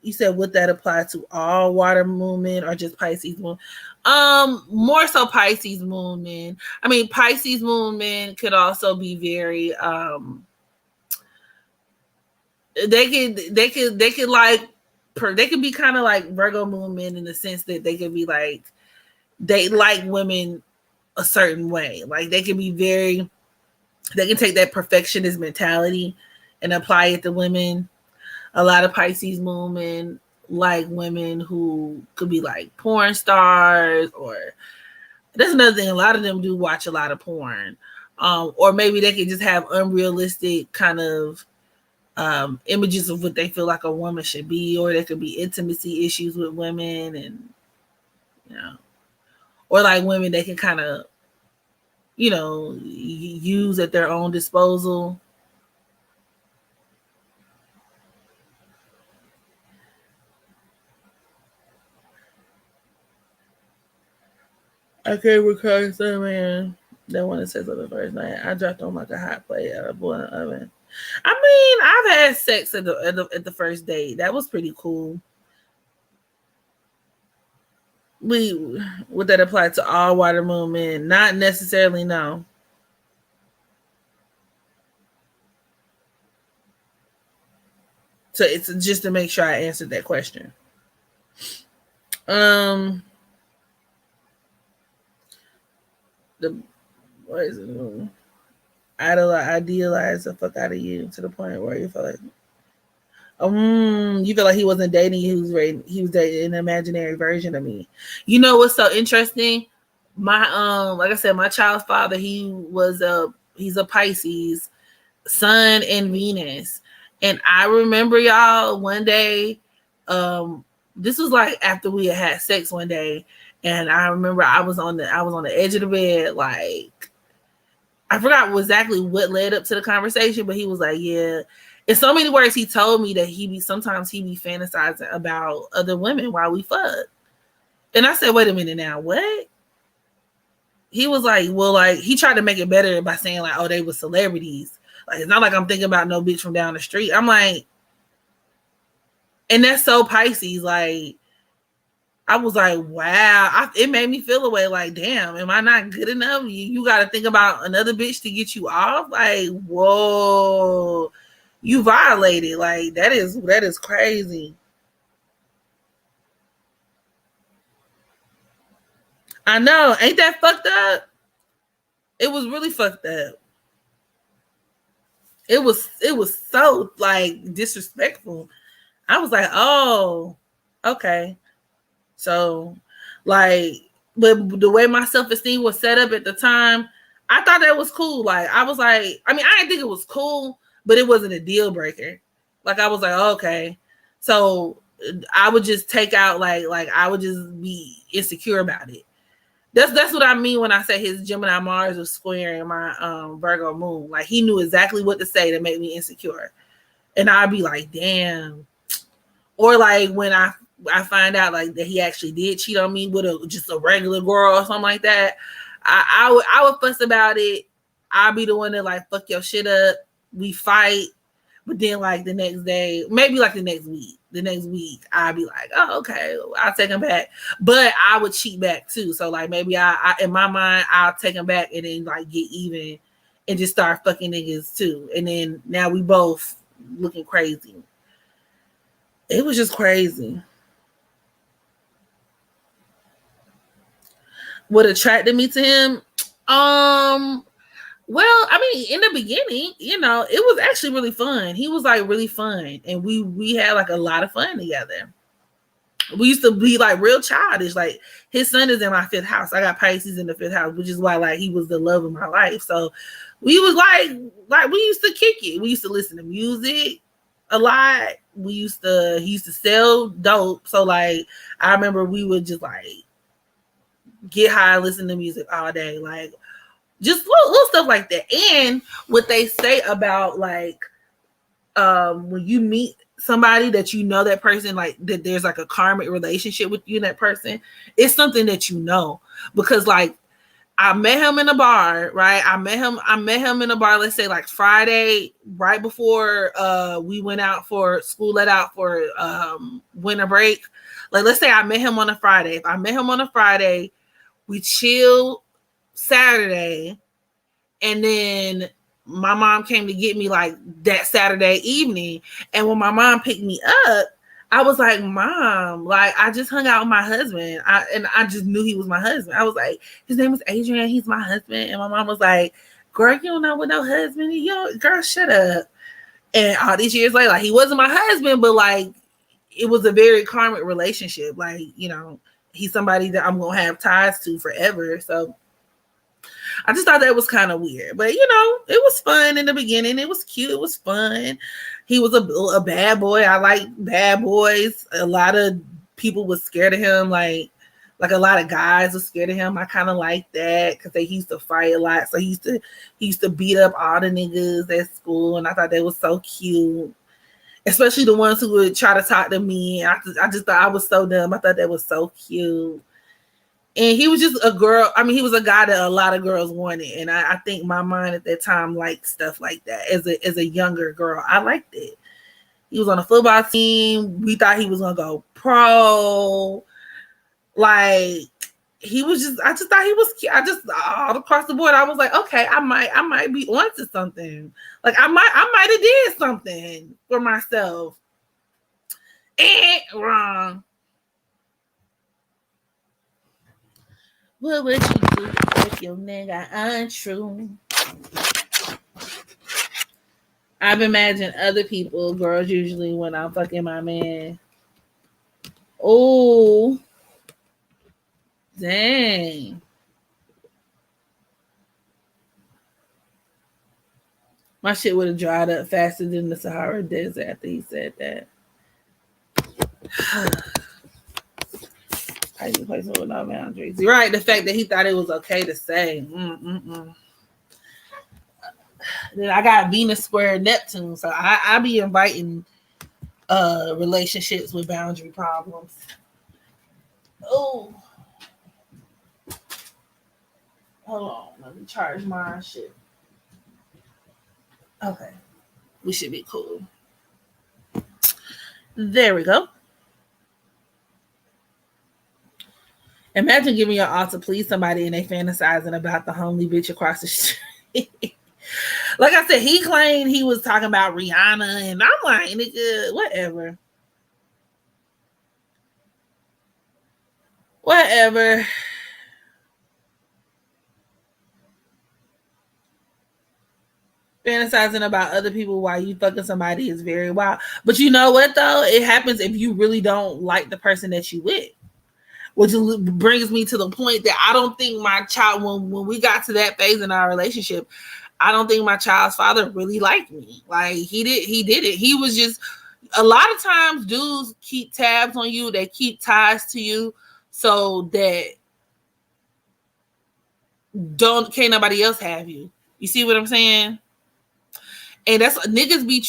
you said, would that apply to all water moon men or just Pisces moon? More so Pisces moon men. I mean, Pisces moon men could also be very they could like they could be kind of like Virgo moon men in the sense that they could be like, they like women a certain way. Like, they can be they can take that perfectionist mentality and apply it to women. A lot of Pisces moon men like women who could be like porn stars, or That's another thing. A lot of them do watch a lot of porn. Or maybe they could just have unrealistic kind of images of what they feel like a woman should be, or there could be intimacy issues with women, and you know, or like women they can kind of, you know, use at their own disposal. I can't recall some man that wanted to say something first night. I dropped on like a hot plate out of boiling oven. I mean, I've had sex at the first date. That was pretty cool. We would that apply to all water moon men? Not necessarily, no. So it's just to make sure I answered that question. Um, the what is it? Idealize the fuck out of you to the point where you feel like, you feel like he wasn't dating you. He was dating an imaginary version of me. You know what's so interesting? My like I said, my child's father, he's a Pisces, Sun and Venus. And I remember y'all one day, this was like after we had sex one day, and I remember I was on the edge of the bed, like I forgot exactly what led up to the conversation, but he was like, yeah. In so many words, he told me that sometimes he be fantasizing about other women while we fuck. And I said, wait a minute now, what? He was like, well, like he tried to make it better by saying like, oh, they were celebrities. Like it's not like I'm thinking about no bitch from down the street. I'm like, and that's so Pisces. Like I was like, wow. It made me feel away. Like, damn, am I not good enough? You got to think about another bitch to get you off. Like, whoa, you violated. Like that is crazy. I know. Ain't that fucked up? It was really fucked up. It was so like disrespectful. I was like, oh, okay. So, like, but the way my self esteem was set up at the time, I thought that was cool. Like, I was like, I mean, I didn't think it was cool, but it wasn't a deal breaker. Like, I was like, okay. So I would just take out like I would just be insecure about it. That's what I mean when I say his Gemini Mars was squaring my Virgo moon. Like he knew exactly what to say to make me insecure. And I'd be like, damn. Or like when I find out like that he actually did cheat on me with just a regular girl or something like that, I would fuss about it. I'll be the one that like fuck your shit up. We fight, but then like the next day, maybe like the next week, I'll be like, oh okay, I'll take him back. But I would cheat back too. So like maybe I in my mind I'll take him back and then like get even and just start fucking niggas too. And then now we both looking crazy. It was just crazy. What attracted me to him? Well, I mean, in the beginning, you know, it was actually really fun. He was like really fun, and we had like a lot of fun together. We used to be like real childish. Like his son is in my fifth house. I got Pisces in the fifth house, which is why like he was the love of my life. So we was like we used to kick it. We used to listen to music a lot. He used to sell dope. So like I remember we would just like get high, listen to music all day, like just little stuff like that. And what they say about like when you meet somebody that you know that person, like that there's like a karmic relationship with you and that person, it's something that you know. Because like I met him in a bar, right? I met him in a bar, let's say like Friday, right before we went out for school let out for winter break. Like let's say I met him on a Friday. If I met him on a Friday, we chill Saturday, and then my mom came to get me like that Saturday evening. And when my mom picked me up, I was like, Mom, like I just hung out with my husband. I just knew he was my husband. I was like, his name is Adrian, he's my husband. And my mom was like, girl, you don't know what no husband is. Girl, shut up. And all these years later, like he wasn't my husband, but like it was a very karmic relationship. Like, you know, he's somebody that I'm gonna have ties to forever. So I just thought that was kind of weird. But it was fun in the beginning. It was cute. It was fun. He was a bad boy. I like bad boys. A lot of people was scared of him. Like a lot of guys were scared of him. I kind of like that because they used to fight a lot. So he used to beat up all the niggas at school, and I thought that was so cute. Especially the ones who would try to talk to me. I just thought I was so dumb. I thought that was so cute. And he was just a girl. I mean, he was a guy that a lot of girls wanted, and I think my mind at that time liked stuff like that. As a younger girl, I liked it. He was on a football team. We thought he was gonna go pro. Like he was just. I just thought he was cute. I just all across the board. I was like, okay, I might be onto something. Like I might have did something for myself. Wrong. What would you do if your nigga untrue? I've imagined other people, girls usually when I'm fucking my man. Oh, dang. My shit would have dried up faster than the Sahara Desert after he said that. I just play with no boundaries. You're right. The fact that he thought it was okay to say. Then I got Venus square Neptune, so I be inviting relationships with boundary problems. Oh, hold on. Let me charge my shit. Okay, we should be cool. There we go. Imagine giving your all to please somebody and they fantasizing about the homely bitch across the street. Like I said, he claimed he was talking about Rihanna, and I'm like, nigga, whatever. Whatever. Fantasizing about other people while you fucking somebody is very wild. But you know what, though? It happens if you really don't like the person that you with. Which brings me to the point that I don't think my child, when we got to that phase in our relationship, I don't think my child's father really liked me. Like he did it. He was just, a lot of times dudes keep tabs on you. They keep ties to you so that can't nobody else have you. You see what I'm saying? And that's niggas be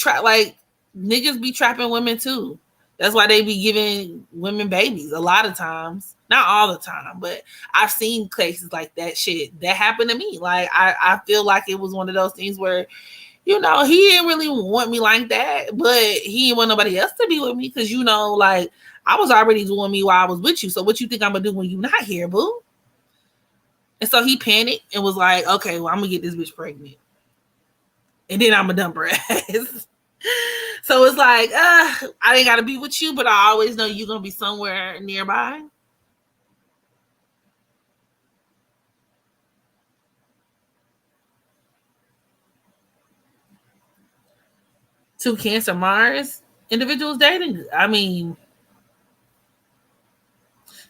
trapping women too. That's why they be giving women babies a lot of times. Not all the time, but I've seen cases like that shit that happened to me. Like I feel like it was one of those things where, he didn't really want me like that, but he didn't want nobody else to be with me because, like I was already doing me while I was with you. So what you think I'm gonna do when you not here, boo? And so he panicked and was like, okay, well, I'm gonna get this bitch pregnant. And then I'm gonna dump her ass. So it's like, I ain't gotta be with you, but I always know you're gonna be somewhere nearby. Two Cancer Mars individuals dating. I mean,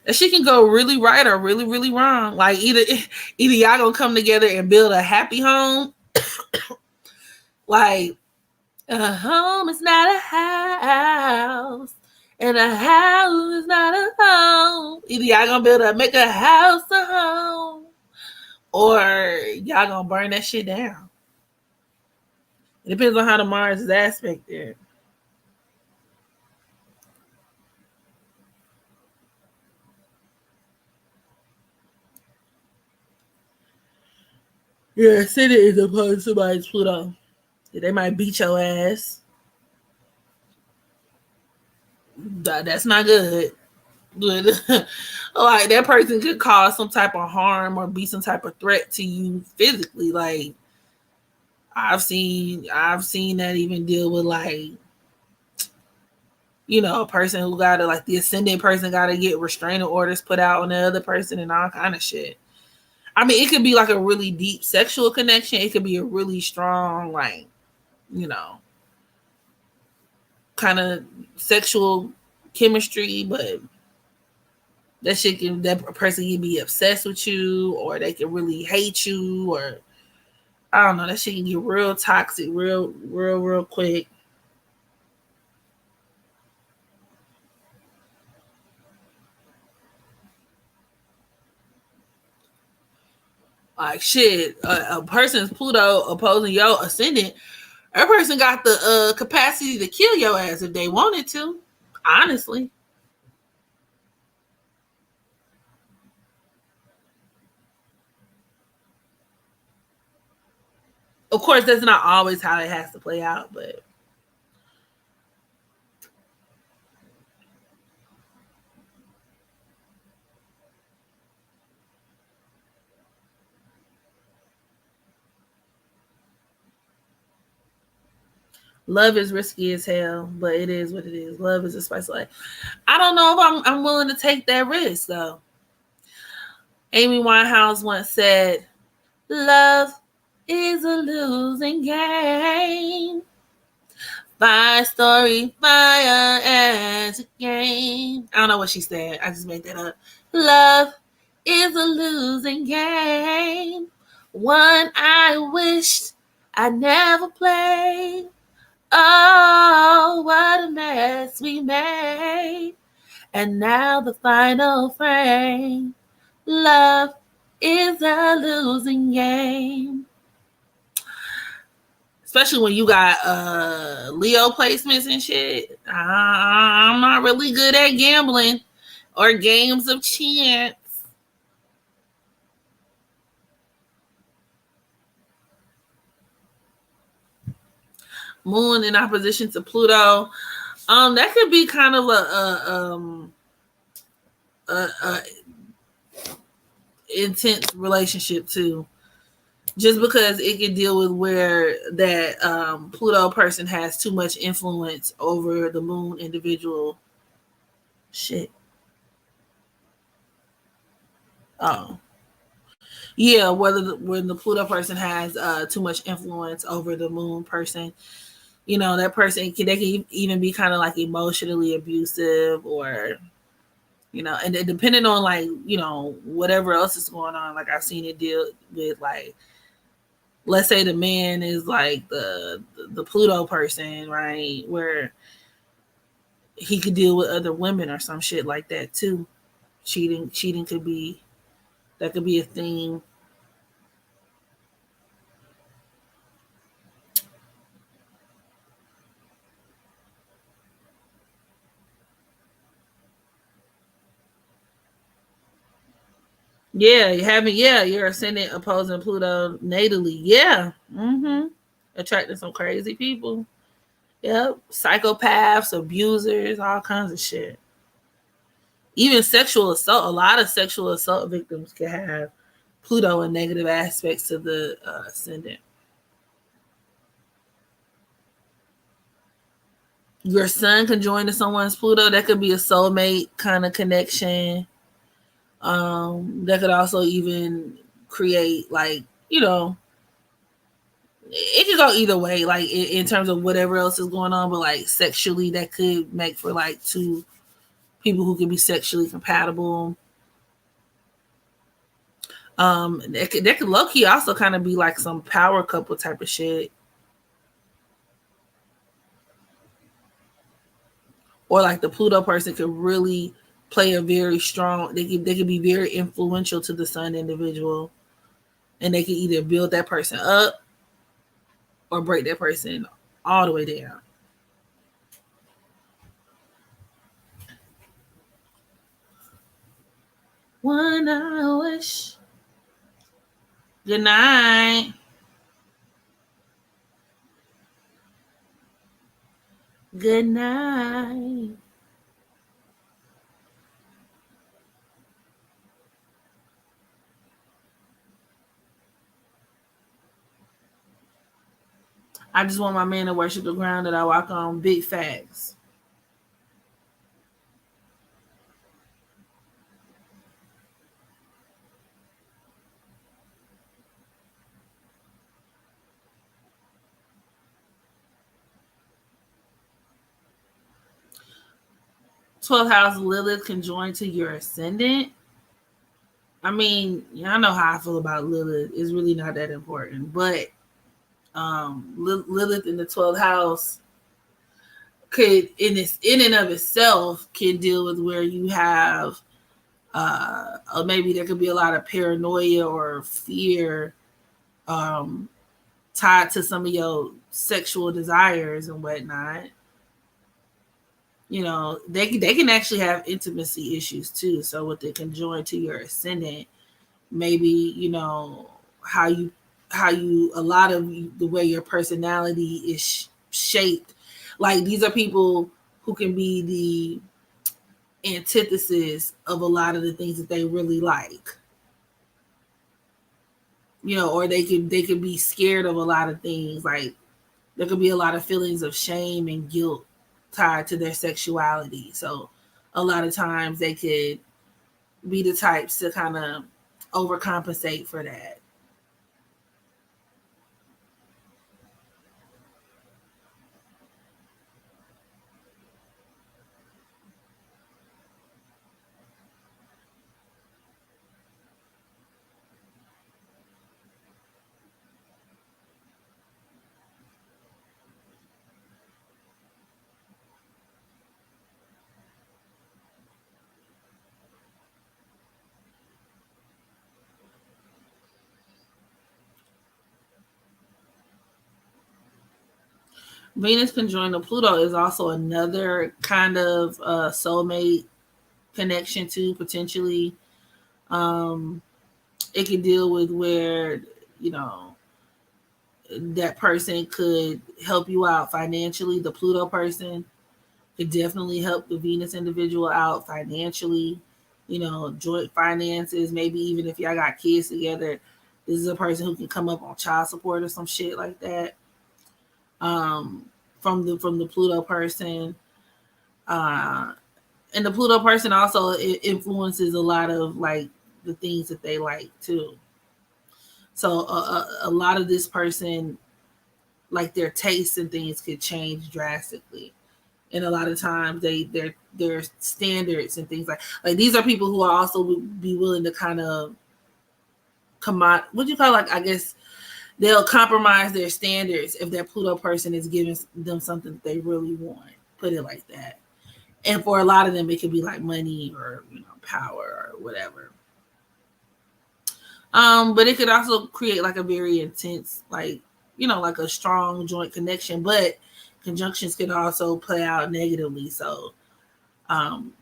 that shit can go really right or really, really wrong. Like either y'all gonna come together and build a happy home. Like a home is not a house, and a house is not a home. Either y'all gonna make a house a home, or y'all gonna burn that shit down. It depends on how the Mars is aspected. Yeah, City is opposed to somebody's Pluto. They might beat your ass. That's not good. Like that person could cause some type of harm or be some type of threat to you physically. Like I've seen that even deal with like, a person who got to like the ascendant person got to get restraining orders put out on the other person and all kind of shit. I mean, it could be like a really deep sexual connection. It could be a really strong, like, kind of sexual chemistry, but that person can be obsessed with you, or they can really hate you, or I don't know. That shit can get real toxic, real quick. Like shit, a person's Pluto opposing your ascendant, that person got the capacity to kill your ass if they wanted to. Honestly, of course, that's not always how it has to play out, but love is risky as hell. But it is what it is. Love is a spice of life. I don't know if I'm willing to take that risk though. Amy Winehouse once said, "Love is a losing game. Five story fire as a game." I don't know what she said. I just made that up. Love is a losing game. One I wished I never played. Oh, what a mess we made. And now the final frame. Love is a losing game. Especially when you got Leo placements and shit. I'm not really good at gambling or games of chance. Moon in opposition to Pluto. That could be kind of a intense relationship too. Just because it can deal with where that Pluto person has too much influence over the Moon individual. Shit. Oh, yeah. When the Pluto person has too much influence over the Moon person, that person they can even be kind of like emotionally abusive, or and depending on like whatever else is going on. Like I've seen it deal with like, let's say the man is like the Pluto person, right? Where he could deal with other women or some shit like that too. Cheating could be that could be a thing. Yeah, you having your ascendant opposing Pluto natally. Yeah. Attracting some crazy people. Yep. Psychopaths, abusers, all kinds of shit. Even sexual assault. A lot of sexual assault victims can have Pluto and negative aspects to the ascendant. Your sun can join to someone's Pluto. That could be a soulmate kind of connection. That could also even create like, it could go either way, like in terms of whatever else is going on, but like sexually, that could make for like two people who can be sexually compatible. That could low key also kind of be like some power couple type of shit, or like the Pluto person could really play a very strong. They could be very influential to the Sun individual, and they could either build that person up or break that person all the way down. One I wish. Good night. Good night. I just want my man to worship the ground that I walk on. Big facts. 12th house Lilith conjoined to your ascendant. I mean, yeah, I know how I feel about Lilith. It's really not that important, but Lilith in the 12th house could, in and of itself, can deal with where you have maybe there could be a lot of paranoia or fear um, tied to some of your sexual desires and whatnot. You know, they can actually have intimacy issues too. So with the conjoined to your ascendant, maybe how you a lot of the way your personality is shaped. Like these are people who can be the antithesis of a lot of the things that they really like. Or they could be scared of a lot of things. Like there could be a lot of feelings of shame and guilt tied to their sexuality. So a lot of times they could be the types to kind of overcompensate for that. Venus conjoined to Pluto is also another kind of soulmate connection too, potentially. Um, it can deal with where, you know, that person could help you out financially. The Pluto person could definitely help the Venus individual out financially. Joint finances, maybe even if y'all got kids together, this is a person who can come up on child support or some shit like that. From the Pluto person. Uh, and the Pluto person also influences a lot of like the things that they like too. So a lot of this person, like their tastes and things, could change drastically. And a lot of times their standards and things like these are people who are also be willing to kind of come out. What do you call, like, I guess they'll compromise their standards if that Pluto person is giving them something that they really want. Put it like that. And for a lot of them, it could be like money or power or whatever. But it could also create like a very intense, like a strong joint connection. But conjunctions can also play out negatively. So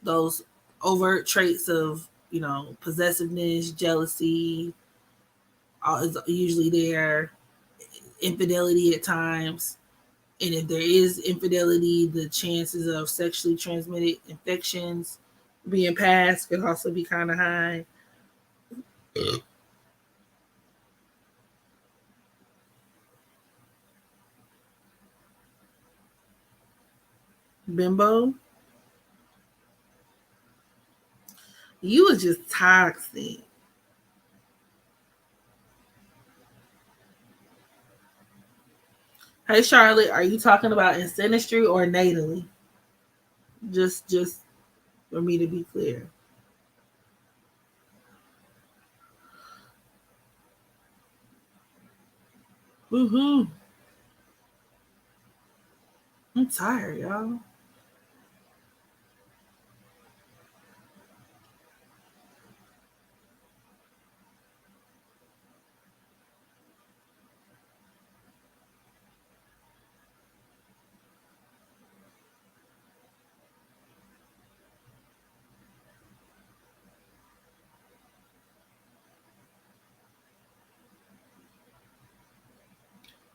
those overt traits of possessiveness, jealousy, is usually there. Infidelity at times. And if there is infidelity, the chances of sexually transmitted infections being passed could also be kind of high. Bimbo, you was just toxic. Hey Charlotte, are you talking about in synastry or natally? Just for me to be clear. Woohoo! I'm tired, y'all.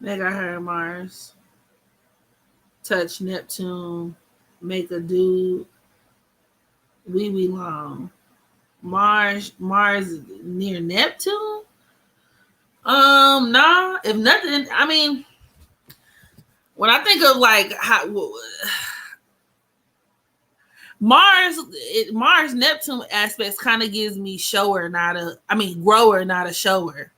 They got her in Mars. Touch Neptune. Make a dude wee wee long. Mars near Neptune. Nah. If nothing, I mean, when I think of like how Mars Neptune aspects kind of gives me shower, not a. I mean, grower, not a shower.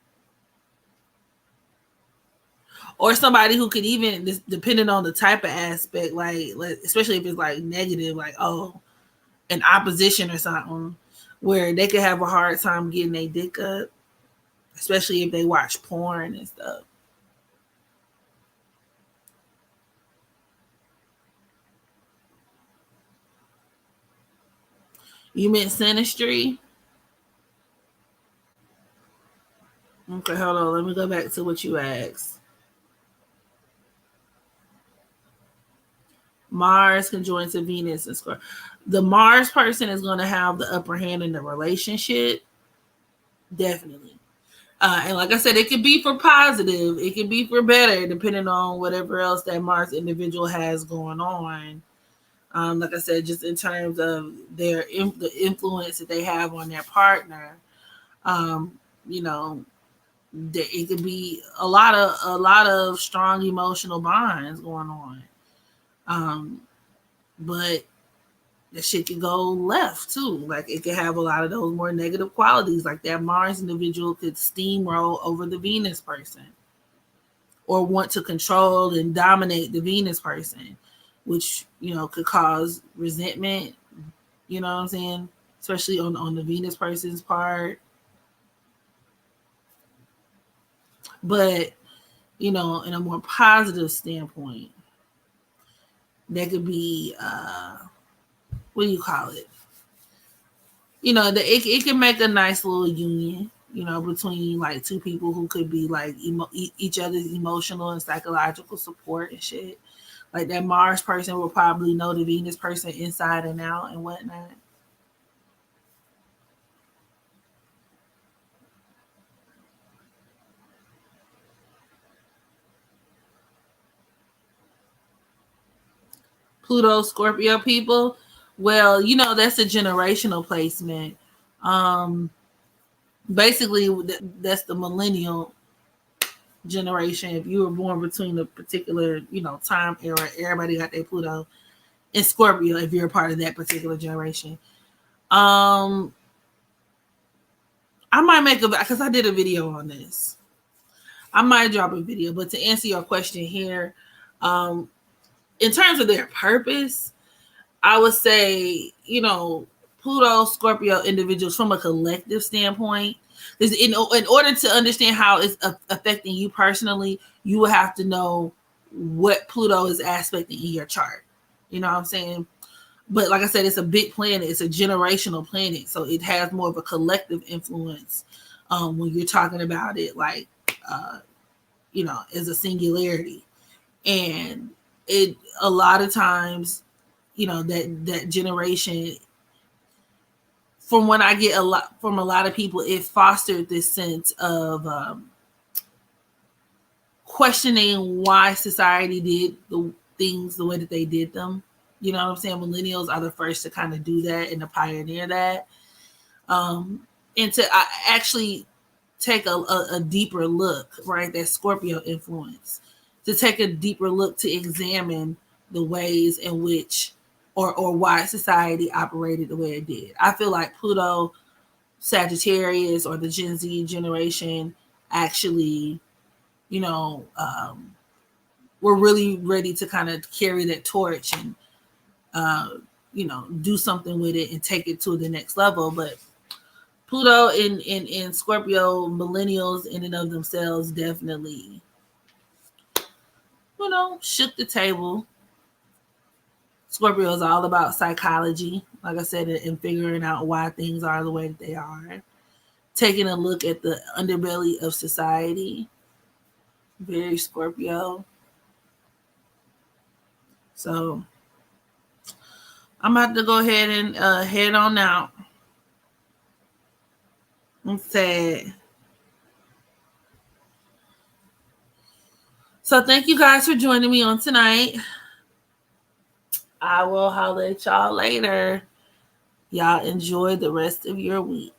Or somebody who could even, depending on the type of aspect, like especially if it's like negative, like, oh, an opposition or something where they could have a hard time getting their dick up, especially if they watch porn and stuff. You meant Sinistry? Okay, hold on. Let me go back to what you asked. Mars conjoined to Venus and Scorpio. The Mars person is going to have the upper hand in the relationship. Definitely. And like I said, it could be for positive, it could be for better, depending on whatever else that Mars individual has going on. Like I said, just in terms of the influence that they have on their partner, um, you know, it could be a lot of strong emotional bonds going on. Um, but the shit could go left too. Like it could have a lot of those more negative qualities. Like that Mars individual could steamroll over the Venus person or want to control and dominate the Venus person, which, could cause resentment, you know what I'm saying? Especially on the Venus person's part. But, in a more positive standpoint, there could be what do you call it? It can make a nice little union, between like two people who could be like each other's emotional and psychological support and shit. Like that Mars person will probably know the Venus person inside and out and whatnot. Pluto, Scorpio people. Well, that's a generational placement. Um, Basically, that's the millennial generation. If you were born between a particular, time era, everybody got their Pluto in Scorpio. If you're a part of that particular generation, um, I might make because I did a video on this. I might drop a video, but to answer your question here, in terms of their purpose, I would say, Pluto, Scorpio individuals from a collective standpoint, is in order to understand how it's affecting you personally, you will have to know what Pluto is aspecting in your chart. You know what I'm saying? But like I said, it's a big planet. It's a generational planet. So it has more of a collective influence when you're talking about it, like, as a singularity. And it a lot of times, that generation, from what I get from a lot of people, it fostered this sense of questioning why society did the things the way that they did them. You know what I'm saying? Millennials are the first to kind of do that and to pioneer that. And to actually take a deeper look, right? That Scorpio influence, to take a deeper look to examine the ways in which or why society operated the way it did. I feel like Pluto, Sagittarius, or the Gen Z generation actually, were really ready to kind of carry that torch and, do something with it and take it to the next level. But Pluto in Scorpio, millennials in and of themselves definitely, shook the table. Scorpio is all about psychology, like I said, and figuring out why things are the way that they are. Taking a look at the underbelly of society. Very Scorpio. So I'm about to go ahead and head on out. I'm sad. So thank you guys for joining me on tonight. I will holler at y'all later. Y'all enjoy the rest of your week.